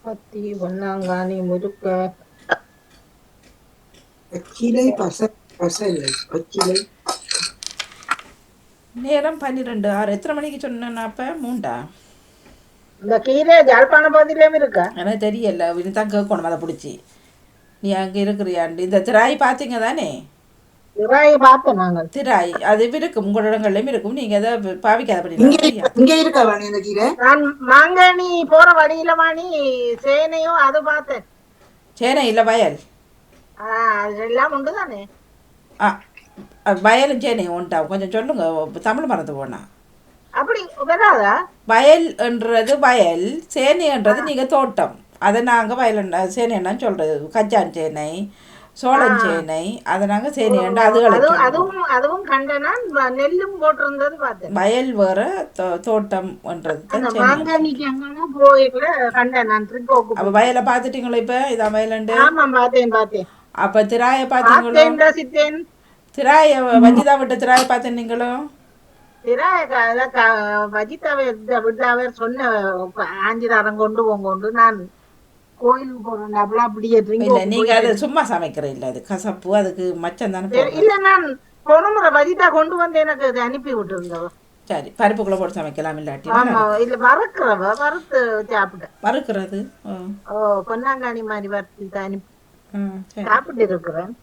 பத்தி ஒன்னாங்கானி முருக்க நேரம் 12:06. எத்தனை மணிக்கு சொன்னேன்? அப்போ 3. இந்த கீரை ஜாழ்ப்பாண பகுதியிலும் இருக்கா? எனக்கு தெரியல, இதுதான் கேட்கணும். அதை பிடிச்சி நீ அங்கே இருக்கிறியாண்டு. இந்த திராய் பார்த்தீங்க தானே? திராய் பார்த்தோம் நாங்கள். திராய் அது இருக்கும், உங்களோட இடங்கள்லையும் இருக்கும். நீங்கள் எதை பாவிக்காத பண்ணி. நான் மாங்காணி போற வழியில வாணி சேனையும் அது பார்த்தேன். சேனை இல்லை, வயல். எல்லாம் உண்டு தானே? வயலும் சேனையும் உண்டாகும். கொஞ்சம் சொல்லுங்க, தமிழ் மறந்து போனா. அப்படி வராதா? வயல் என்றது வயல், சேனை என்றது நீங்கள் தோட்டம். அதை நாங்கள் வயல் சேனைன்னு சொல்கிறது. கச்சான் சேனை, சோளஞ்சேனை அதை நாங்கள் சேனையாண்டு அது அதுகளுக்கு அதுவும் கண்டனா நெல்லும் போட்டிருந்தது பார்த்தேன். வயல் வேற தோட்டம்ன்றது தான் அந்த சேனை. மாங்கானிக்கு அங்கெல்லாம் போயில கண்டேன் நான் ட்ரிப்போக்கு. அப்போ வயலை பார்த்துட்டீங்களோ இப்போ இதான் வயலண்டு? ஆமா பார்த்தேன். அப்போ திராயை பார்த்தீங்களோ? சித்தேன் திராய வஜிதா விட்ட திராயை பார்த்தீங்களோ? வஜிதாவர் சொன்ன ஆஞ்சிராரம் கொண்டு போங்கொண்டு நான் கோயிலுக்கு போறேன். அப்படியே இல்லை நீங்கள் அது சும்மா சமைக்கிற இல்லை, அது கசப்பு, அதுக்கு மச்சம் தானே. இல்ல நான் போன முறை வஜிதா கொண்டு வந்து எனக்கு அது அனுப்பி விட்டுருந்தவ. சரி, பருப்புக்குள்ள போட்டு சமைக்கலாம் இல்லாட்டி. ஆமா இல்ல வறுத்து சாப்பிட்டேன். வறுக்கிறது பொன்னாங்கானி மாதிரி வறுத்து அனுப்பி சரி. சாப்பிட்டு இருக்கிறேன்.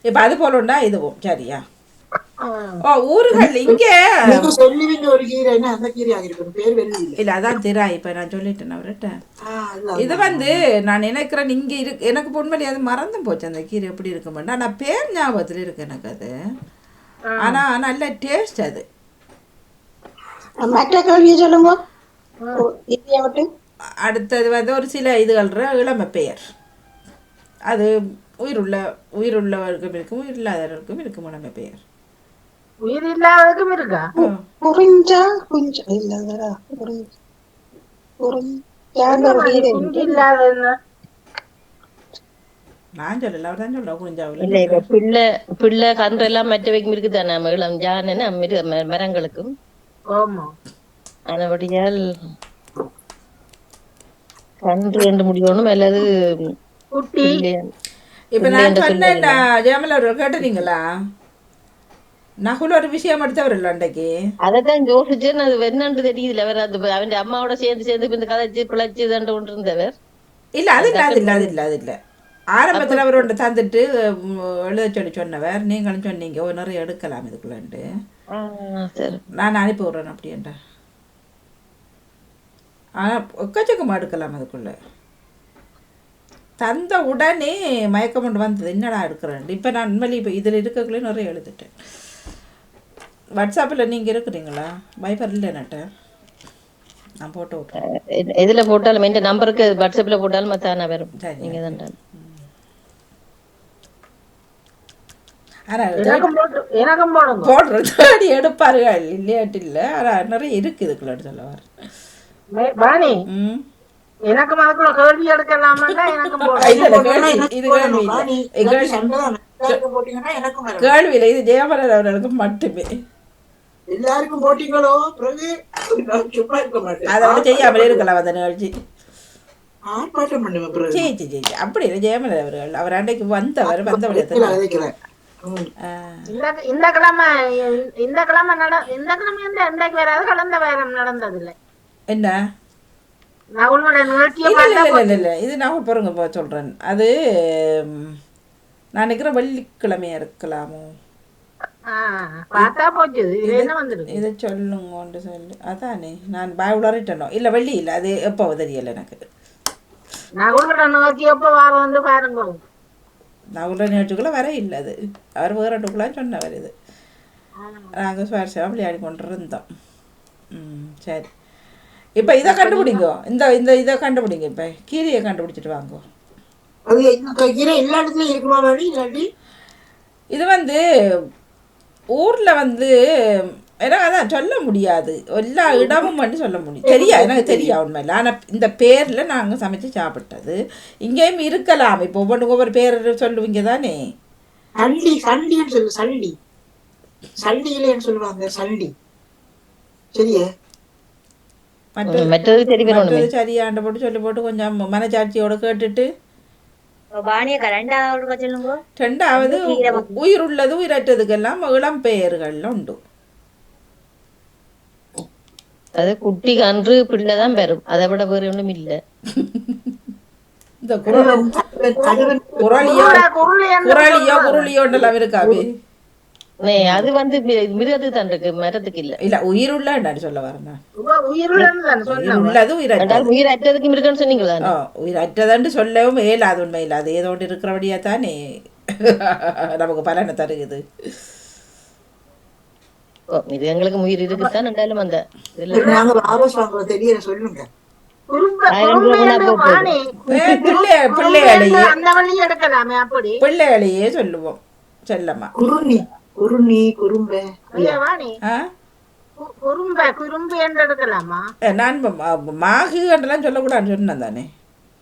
இப்போ அது போல உண்டா இதுவும் சரியா? ஊர்கள் இங்க நீங்க சொல்லுவீங்க ஒரு கீரை, என்ன அந்த கீரை ஆகிருக்கும் பேர் வெள்ளி இல்ல, அதான் திரா. இப்ப நான் சொல்லிட்டேன் அவர்கிட்ட. இது நான் நினைக்கிறேன் இங்க இருக்கு. எனக்கு உண்மையிலே அது மறந்தும் போச்சு அந்த கீரை எப்படி இருக்குமெண்டா. நான் பேர் ஞாபகத்துல இருக்கு எனக்கு அது. ஆனா நல்ல டேஸ்ட் அது. மற்ற கேள்வியை சொல்லுங்க. அடுத்தது ஒரு சில இதுகள் இளம பெயர். அது உயிருள்ளவர்களுக்கும் இருக்கும், உயிரில்லாதவர்களுக்கும் இருக்கும் இளம பெயர். உயிர் இல்லாததுக்கும் இருக்கா? குறிஞ்சா குஞ்சா இல்ல நான் சொல்லல, அவர் தான் சொல்ல குறிஞ்சாவில். இல்ல இப்ப பிள்ளை கன்று எல்லாம் மற்றவைக்கும் இருக்குதானே, இளம் ஜான மரங்களுக்கும். ஆமா அதபடியால் கன்று ரெண்டு முடியணும் அல்லது குட்டி. இப்ப நான் சொன்னேன் ஜெயமலா அவர்கள் கேட்டுனீங்களா? நகுல் ஒரு விஷயம் எடுத்தவர் இல்லை அன்றைக்கு. அதைத்தான் யோசிச்சேன். அது என்னன்னு தெரியுதுல. அவர் அது அவன் அம்மாவோட சேர்ந்து இந்த கதைச்சு பிழைச்சு கொண்டு இருந்தவர். இல்ல அது இல்ல ஆரம்பத்துல அவர் ஒன்று தந்துட்டு எழுத சொன்னவர். நீங்களும் சொன்னீங்க நிறைய எடுக்கலாம் இதுக்குள்ளன்ட்டு. நான் அனுப்பி விடுறேன் அப்படின்ட்ட. ஆனா எக்கச்சக்கமா எடுக்கலாம் அதுக்குள்ள. தந்த உடனே மயக்கம் கொண்டு வந்தது, என்னடா எடுக்கிறேன். இப்போ நான் உண்மையிலே இப்போ இதில் இருக்கக்குள்ளே நிறைய எழுதிட்டேன். வாட்ஸ்அப்பில் நீங்கள் இருக்கிறீங்களா? வைபர் இல்லை நட்ட நான் போட்டு விட்றேன். எதில் போட்டாலும் இந்த நம்பருக்கு வாட்ஸ்அப்பில் போட்டாலும் மற்ற வரும். நீங்கள் தான் போடுறது தேடி எடுப்பார்கள் இல்லையாட்டு இல்லை. ஆனால் நிறைய இருக்குது இதுக்குள்ள சொல்ல வர. எனக்கு அதுக்குள்ள கேள்வி எடுக்கலாமா? கேள்வி இல்லை, இது ஜெயமலன் அவர்களுக்கு மட்டுமே. எல்லாருக்கும் போட்டீங்களோ பிறகு சும்மா இருக்க மாட்டேன். அதை செய்யாமலே இருக்கலாம் அந்த நிகழ்ச்சி. ஆர்ப்பாட்டம் பண்ணுவேன். ஜெயிச்சு அப்படி இல்லை. ஜெயமலன் அவர்கள் அவர் அன்றைக்கு வந்தவர் இந்த கிழமை இன்றைக்கு வராது, கலந்த வாரம் நடந்ததில்லை. என்ன இது நான் பாருங்க சொல்றேன். அது நான் நினைக்கிறேன் வெள்ளிக்கிழமையா இருக்கலாமோ. இதை சொல்லுங்க சொல்லு. அதானே நான் பாய் உளறிட்டனோ இல்லை வெள்ளி இல்லை. அது எப்போ தெரியல எனக்கு. நகுல நிகழ்ச்சிக்குள்ள வர இல்லை. அது அவர் வேற ரெண்டுக்குள்ள சொன்னவர். இது நாங்கள் சுவாரஸ்யமாக விளையாடி கொண்டு இருந்தோம். சரி, இப்போ இதை கண்டுபிடிங்க. இந்த இதை கண்டுபிடிங்க. இப்போ கீரையை கண்டுபிடிச்சிட்டு வாங்க. இது ஊர்ல எனக்கு அதான் சொல்ல முடியாது. எல்லா இடமும் சொல்ல முடியும். தெரியா எனக்கு தெரியா உண்மையில. ஆனால் இந்த பேர்ல நாங்கள் சமைச்சு சாப்பிட்டது இங்கேயும் இருக்கலாம். இப்போ ஒவ்வொரு பேர் சொல்லுவீங்க தானே. மற்றது சரியாண்ட போட்டு சொல்லி போட்டு கொஞ்சம் மனச்சாட்சியோட கேட்டுட்டு. ரெண்டாவது உயிர் உள்ளது உயிரற்றதுக்கெல்லாம் இளம் பெயர்கள் உண்டு. அது குட்டி கன்று பிள்ளைதான் பெறும், அதை விட வேற ஒண்ணும் இல்ல. இந்த குரலியோண்டெல்லாம் இருக்காவே. அது மிருகத்துக்கு தான் இருக்கு, மரத்துக்கு இல்ல. இல்ல உயிருள்ள சொல்ல வரேன். உயிரற்றதுக்கு மிருகம்னு சொன்னீங்களா? உயிரற்றதுன்னு சொல்லவும் மேலாது. உண்மை இல்லாது ஏதோ ஒன்று இருக்கிறபடியா தானே நமக்கு பலனை தருகுது. மிருகங்களுக்கு உயிர் இருக்குதான். ரெண்டாலும் அந்த சொல்லுங்க. குறும்ப குறும்பு வாணி பிள்ளைகளையே அந்த வழி எடுக்கலாமே அப்படி பிள்ளைகளையே சொல்லுவோம் செல்லம்மா. குருணி குருணி குறும்ப ஐயா வாணி ஆ குறும்பு என்று எடுக்கலாமா? நான் மாகு என்றெல்லாம் சொல்லக்கூடாதுன்னு சொன்னேன் தானே.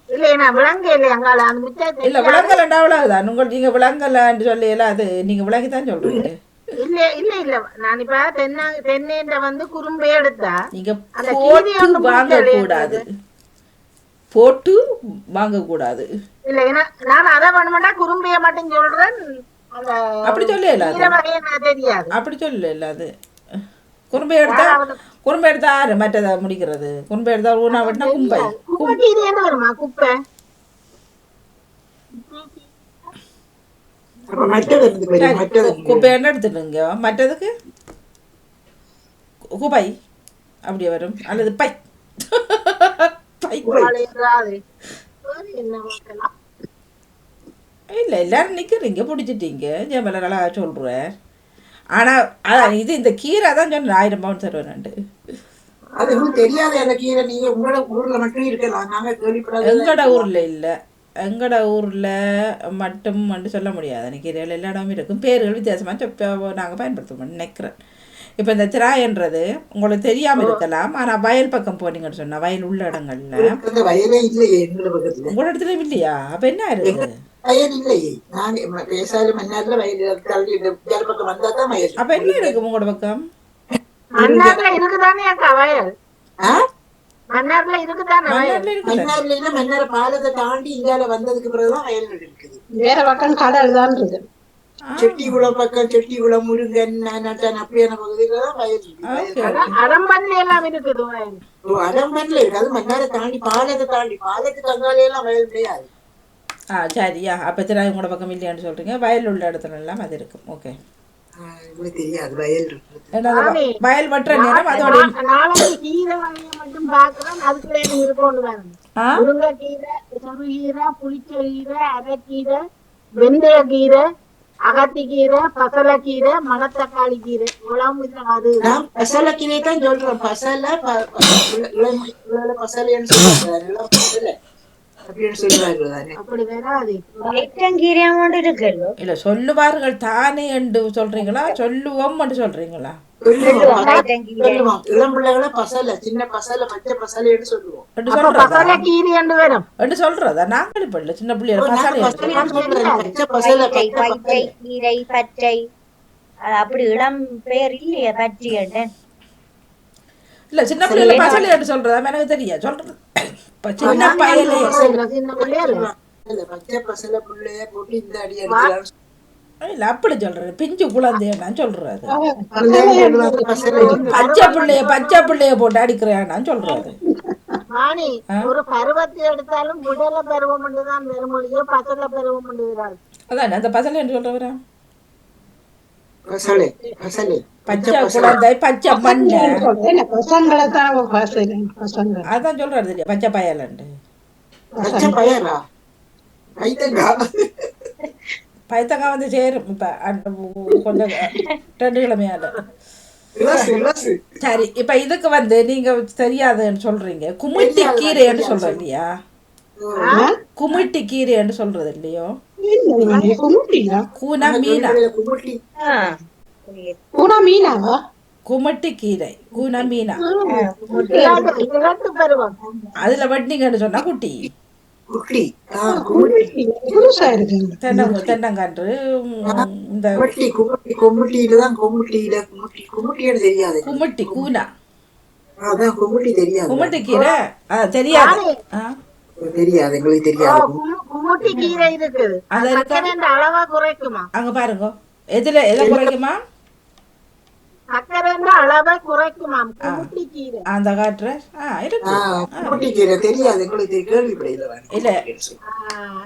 இல்ல நான் விளங்க இல்லையா அங்கால அந்த மிச்சத்தை இல்லை விளங்கலண்டா அவ்வளவுதான். உங்களுக்கு நீங்கள் விளங்கலான்னு சொல்லலாம். அது நீங்கள் விளங்கி தான் சொல்கிறீங்க. இல்ல இல்ல இல்ல நான் இப்ப தென்னைன்ற வந்து குறும்பே எடுத்தா நீங்கள் அந்த போட்டு கீரி ஒண்ணு வாங்கக்கூடாது, போட்டு வாங்கக்கூடாது. இல்ல ஏன்னா நான் அதை பண்ணமாட்டா குறும்பைய மட்டும் சொல்றேன். அந்த அப்படி சொல்லல, கீரை வகையை எனக்கு தெரியாது. அப்படி சொல்லல. அது குறும்பை எடுத்தா யாரு மற்றதை முடிக்கிறது? குறும்பை எடுத்தா ஊனா வெட்டினா கும்பை. குப்பை கீரை என்ன வருமா? குப்பை குப்பை என்ன எடுத்துடுங்க. மற்றதுக்கு குபை அப்படியே வரும், அல்லது பை பை. இல்லை எல்லாரும் நிற்கிறீங்க பிடிச்சிட்டீங்க ஜெமலா சொல்கிறேன். ஆனால் அதான் இது இந்த கீரை தான் சொன்ன 1000 பவுன் தருவேன். அது தெரியாது அந்த கீரை. நீங்க உங்களோட ஊர்ல மட்டும் இருக்கலாம், நாங்க கேள்விப்படாத. எங்களோட ஊரில் இல்லை, எங்களோட ஊரில் மட்டும் சொல்ல முடியாது. அந்த கீரைகள் எல்லா இடமும் இருக்கும், பேர்கள் வித்தியாசமாக நாங்கள் பயன்படுத்தணும் நினைக்கிறேன். இப்போ இந்த திராயன்றது உங்களுக்கு தெரியாமல் இருக்கலாம், ஆனால் வயல் பக்கம் போனீங்கன்னு சொன்னால் வயல் உள்ள இடங்கள்ல வயலே இல்லையே எங்களோட பக்கத்துல. உங்களோட இடத்துலையும் இல்லையா? அப்போ என்ன இருக்குது? வயல் இல்லையே. நாங்க பேசாலும் மன்னார்ல வயல் தள்ளி பக்கம் வந்தா தான் வயல். அப்போ என்ன இருக்கு உங்களோட பக்கம்? மன்னார்ல இருக்குதானே அக்கா வயல்? மன்னார்ல இருக்குதானே வயல்? மன்னார்ல இல்ல, மன்னார பாலத்தை தாண்டி இங்கால வந்ததுக்கு பிறகுதான் வயல் இருக்குது. வேற பக்கம் கடல் தான் இருக்கு. செட்டிகுளம் பக்கம் செட்டிகுளம் முருங்கன் நட்டான் அப்படியான பகுதியில தான் வயல் இருக்கு. அடம்பன்ல எல்லாம் இருக்குது வயல். அடம்பன்ல இருக்கு. அது மன்னாரை தாண்டி பாலத்துக்கு அங்காலே எல்லாம் வயல் கிடையாது. சரியா. அப்போ திராய் உங்களோட பக்கம் இல்லையான்னு சொல்றீங்க. வயல் உள்ள இடத்துல எல்லாம் அது இருக்கும். ஓகே, தெரியாது வயல் வயல் வட்டுற நேரம் அதோட நாளைக்கு கீரை வகையை மட்டும் பாக்குறேன். அதுக்குள்ள இருக்கணும் வேணும். முருங்கைக்கீரை, சொருகீரை, புளிச்சக்கீரை, அரைக்கீரை, வெந்தய கீரை, அகத்திக்கீரை, பசலைக்கீரை, மணத்தக்காளி கீரை, இவ்வளவு அது பசலைக்கீரை தான் சொல்றோம். பசலைன்னு சொல்றாங்க அப்படின்னு சொல்லுவாங்க. அப்படி வராது. இல்ல சொல்லுவார்கள் தானே என்று சொல்றீங்களா, சொல்லுவோம் என்று சொல்றீங்களா? சொல்லுவோம். இளம் பிள்ளைகளை பசலை, சின்ன பசலை, பச்சை பசலைன்னு சொல்லுவோம். என்று சொல்றதா? நாங்கள் இப்ப இல்ல, சின்ன பிள்ளைகள் பச்சை அப்படி இளம் பேர் இல்லையா பச்சை இல்ல, சின்ன பிள்ளைகளை பசலை என்று சொல்றதா? எனக்கு தெரியா சொல்றது. சின்ன பையலே பச்சை பசலை பிள்ளைய போட்டு இந்த அடி அடிக்கலாம். இல்ல அப்படி சொல்றது, பிஞ்சு குழந்தையா சொல்றது. பச்சை பிள்ளைய போட்டு அடிக்கிறேன் சொல்றது. ஒரு பருவத்தை எடுத்தாலும் விடல பருவம் தான் வெறுமொழியோ பசல பருவம் பண்ணுகிறார். அதான் அந்த பசலை என்று சொல்றவரா? பசலை பசலை பச்சை குழந்தை, பச்சை மண்ணு, அதான் சொல்றாரு தெரியும். பச்சை பயலண்டு பச்சை பயலா பைத்தங்கா வந்து சேரும் இப்ப கொஞ்சம் 2 கிழமையால. சரி, இப்ப இதுக்கு வந்து நீங்க தெரியாதுன்னு சொல்றீங்க. குமிட்டி கீரைன்னு சொல்ற இல்லையா? குமிட்டி கீரைன்னு சொல்றது இல்லையோ? கூனா மீனா? குமட்டி கீரை கூனா மீனா. அதுல வட்டிங்கன்னு சொன்னா குட்டி தென்னங்கன்று. இந்த குமட்டி கூனா குமட்டி கீரை தெரியாது. தெரியாது எங்களுக்கு தெரியாது. குமுட்டி கீரை இருக்குது. அளவா குறைக்குமா? அங்க பாருங்க, எதை குறைக்குமா? சக்கரைன்ற அளவை குறைக்குமாம் குமுட்டி கீரை. அந்த காட்டுற குமுட்டி கீரை தெரியாது எங்களுக்கு, கேள்விப்படையில. இல்ல,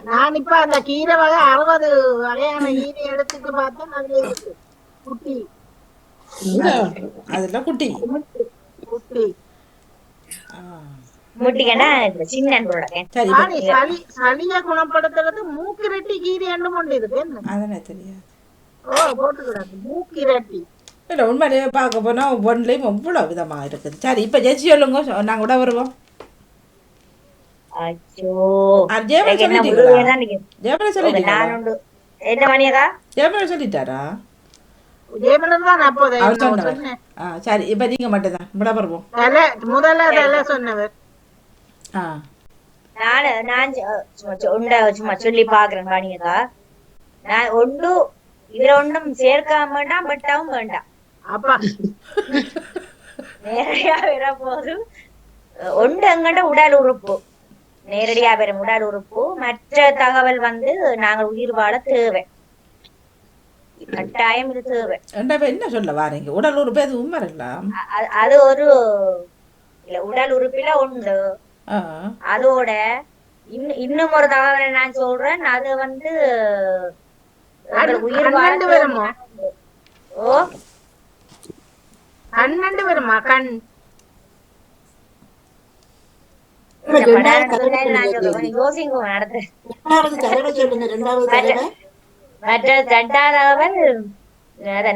நான் இப்ப அந்த கீரை வகை 60 வகையான கீரை எடுத்துட்டு பார்த்தேன். அதுல இருக்கு குட்டி, அதுல குட்டி குட்டி சளிய குணப்படுத்துறது மூக்கிரட்டி கீரை என்று கொண்டு இருக்கு. அதனே தெரியாது. போட்டுக்கிறாங்க மூக்கிரட்டி. இல்லை, உண்மையிலேயே பார்க்க போனால் ஒன்லையும் எவ்வளோ விதமாக இருக்குது. சரி, இப்போ ஜெயிச்சு சொல்லுங்க, நாங்கள் கூட வருவோம். அச்சோ ஜெயமணி எனக்கு என்ன சொல்லிட்டீங்களா? முழுவேன் தான் நினைக்கிறேன். ஜெயமணி ஓகே, சொல்லிட்டீங்களா? நான் உண்டு என்ன மணியக்கா ஜெயமணி சொல்லிட்டாரா? ஜெயமலன் தான் அப்போது அவர் என்னவோ சொன்னவர். சொன்னேன். சரி இப்ப நீங்க மட்டும்தான் விட பருவோம். முதல்ல அதெல்லாம் சொன்னவர். நான் சும்மா சொல்லி பாக்குறேன் மணியக்கா. நான் ஒன்று இதுல ஒன்றும் சேர்க்காம வேண்டாம் பட்டாவும் வேண்டாம். அப்பா நேரடியா வர போது ஒன்று எங்கண்ட உடல் உறுப்பு நேரடியா பெறும் உடல் உறுப்பு. மற்ற தகவல் வந்து நாங்கள் உயிர் வாழ தேவை, கட்டாயம் இது தேவை. என்ன சொல்ல வாரீங்க? உடல் உறுப்பு அது உண்மை இருக்கலாம். அது ஒரு இல்ல உடல் உறுப்பில உண்டு. அதோட இன்னும் ஒரு தகவலை நான் சொல்றேன். அது வந்து உயிர் வாழ வருமா? ஓ கண்ணண்டு வருமா? கண் யோசிங்க நடத்து. தடவை மற்ற ரெண்டாவது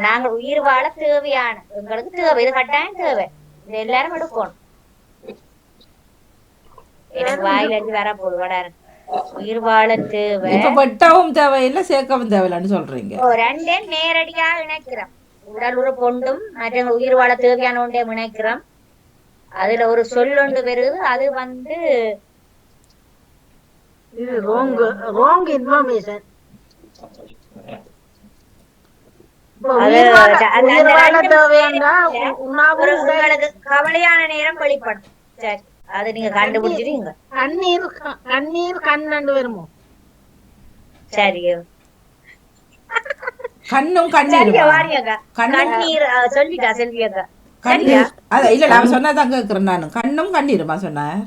நாங்கள் உயிர் வாழ தேவையான எங்களுக்கு தேவை, இது கட்டாயம் தேவை, இது எல்லாரும் எடுக்கணும். எனக்கு வாயில இருந்து வர போது வடாரு. உயிர் வாழ தேவை, இப்ப வெட்டவும் தேவையில்லை சேர்க்கவும் தேவையில்லைன்னு சொல்றீங்க. ரெண்டே நேரடியா இணைக்கிறோம். உடல் உறுப்பு ஒன்றும் மற்ற உயிர் வாழ தேவையான ஒன்றே இணைக்கிறோம். அதுல ஒரு சொல்லொண்டு வருது, அது வந்து wrong information. உங்களுக்கு கவலையான நேரம் வெளிப்படும். சரி, அது நீங்க கண்டுபிடிச்சிருங்க. கண்ணீர் கண்ணண்டு வருமோ? சரி, கண்ணும் கண்ணீர் கண்ணீர் சொல்லிட்டா செல்வியக்கா. கண்ணீர் அத இல்ல நான் சொன்னதான் கேக்குறேன். நானும் கண்ணும் கண்ணீருமா சொன்னார்.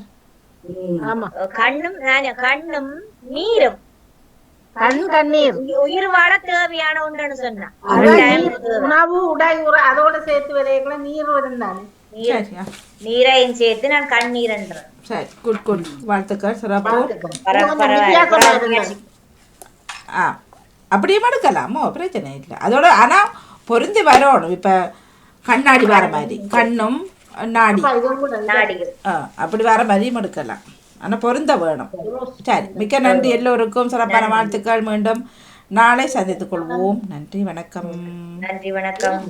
கண்ணும் கண்ணும் நீரும் கண்ணீர் உயிர் வாழ தேவையான ஒன்றுன்னு சொன்னா உணவு உடை அதோட சேர்த்து வரையில நீர் வருந்தானே. நீரையும் சேர்த்து நான் கண்ணீர் என்றேன். சரி, குட் குட், வாழ்த்துக்கள், சிறப்பு. அப்படியும் எடுக்கலாமோ, பிரச்சனை இல்லை. அதோட ஆனா பொருந்தி வரணும். இப்ப கண்ணாடி வர மாதிரி கண்ணும் நாடி அப்படி வர மாதிரியும் எடுக்கலாம். ஆனா பொருந்த வேணும். சரி, மிக்க நன்றி எல்லோருக்கும், சிறப்பான வாழ்த்துக்கள். மீண்டும் நாளை சந்தித்துக் கொள்வோம். நன்றி, வணக்கம். நன்றி, வணக்கம்.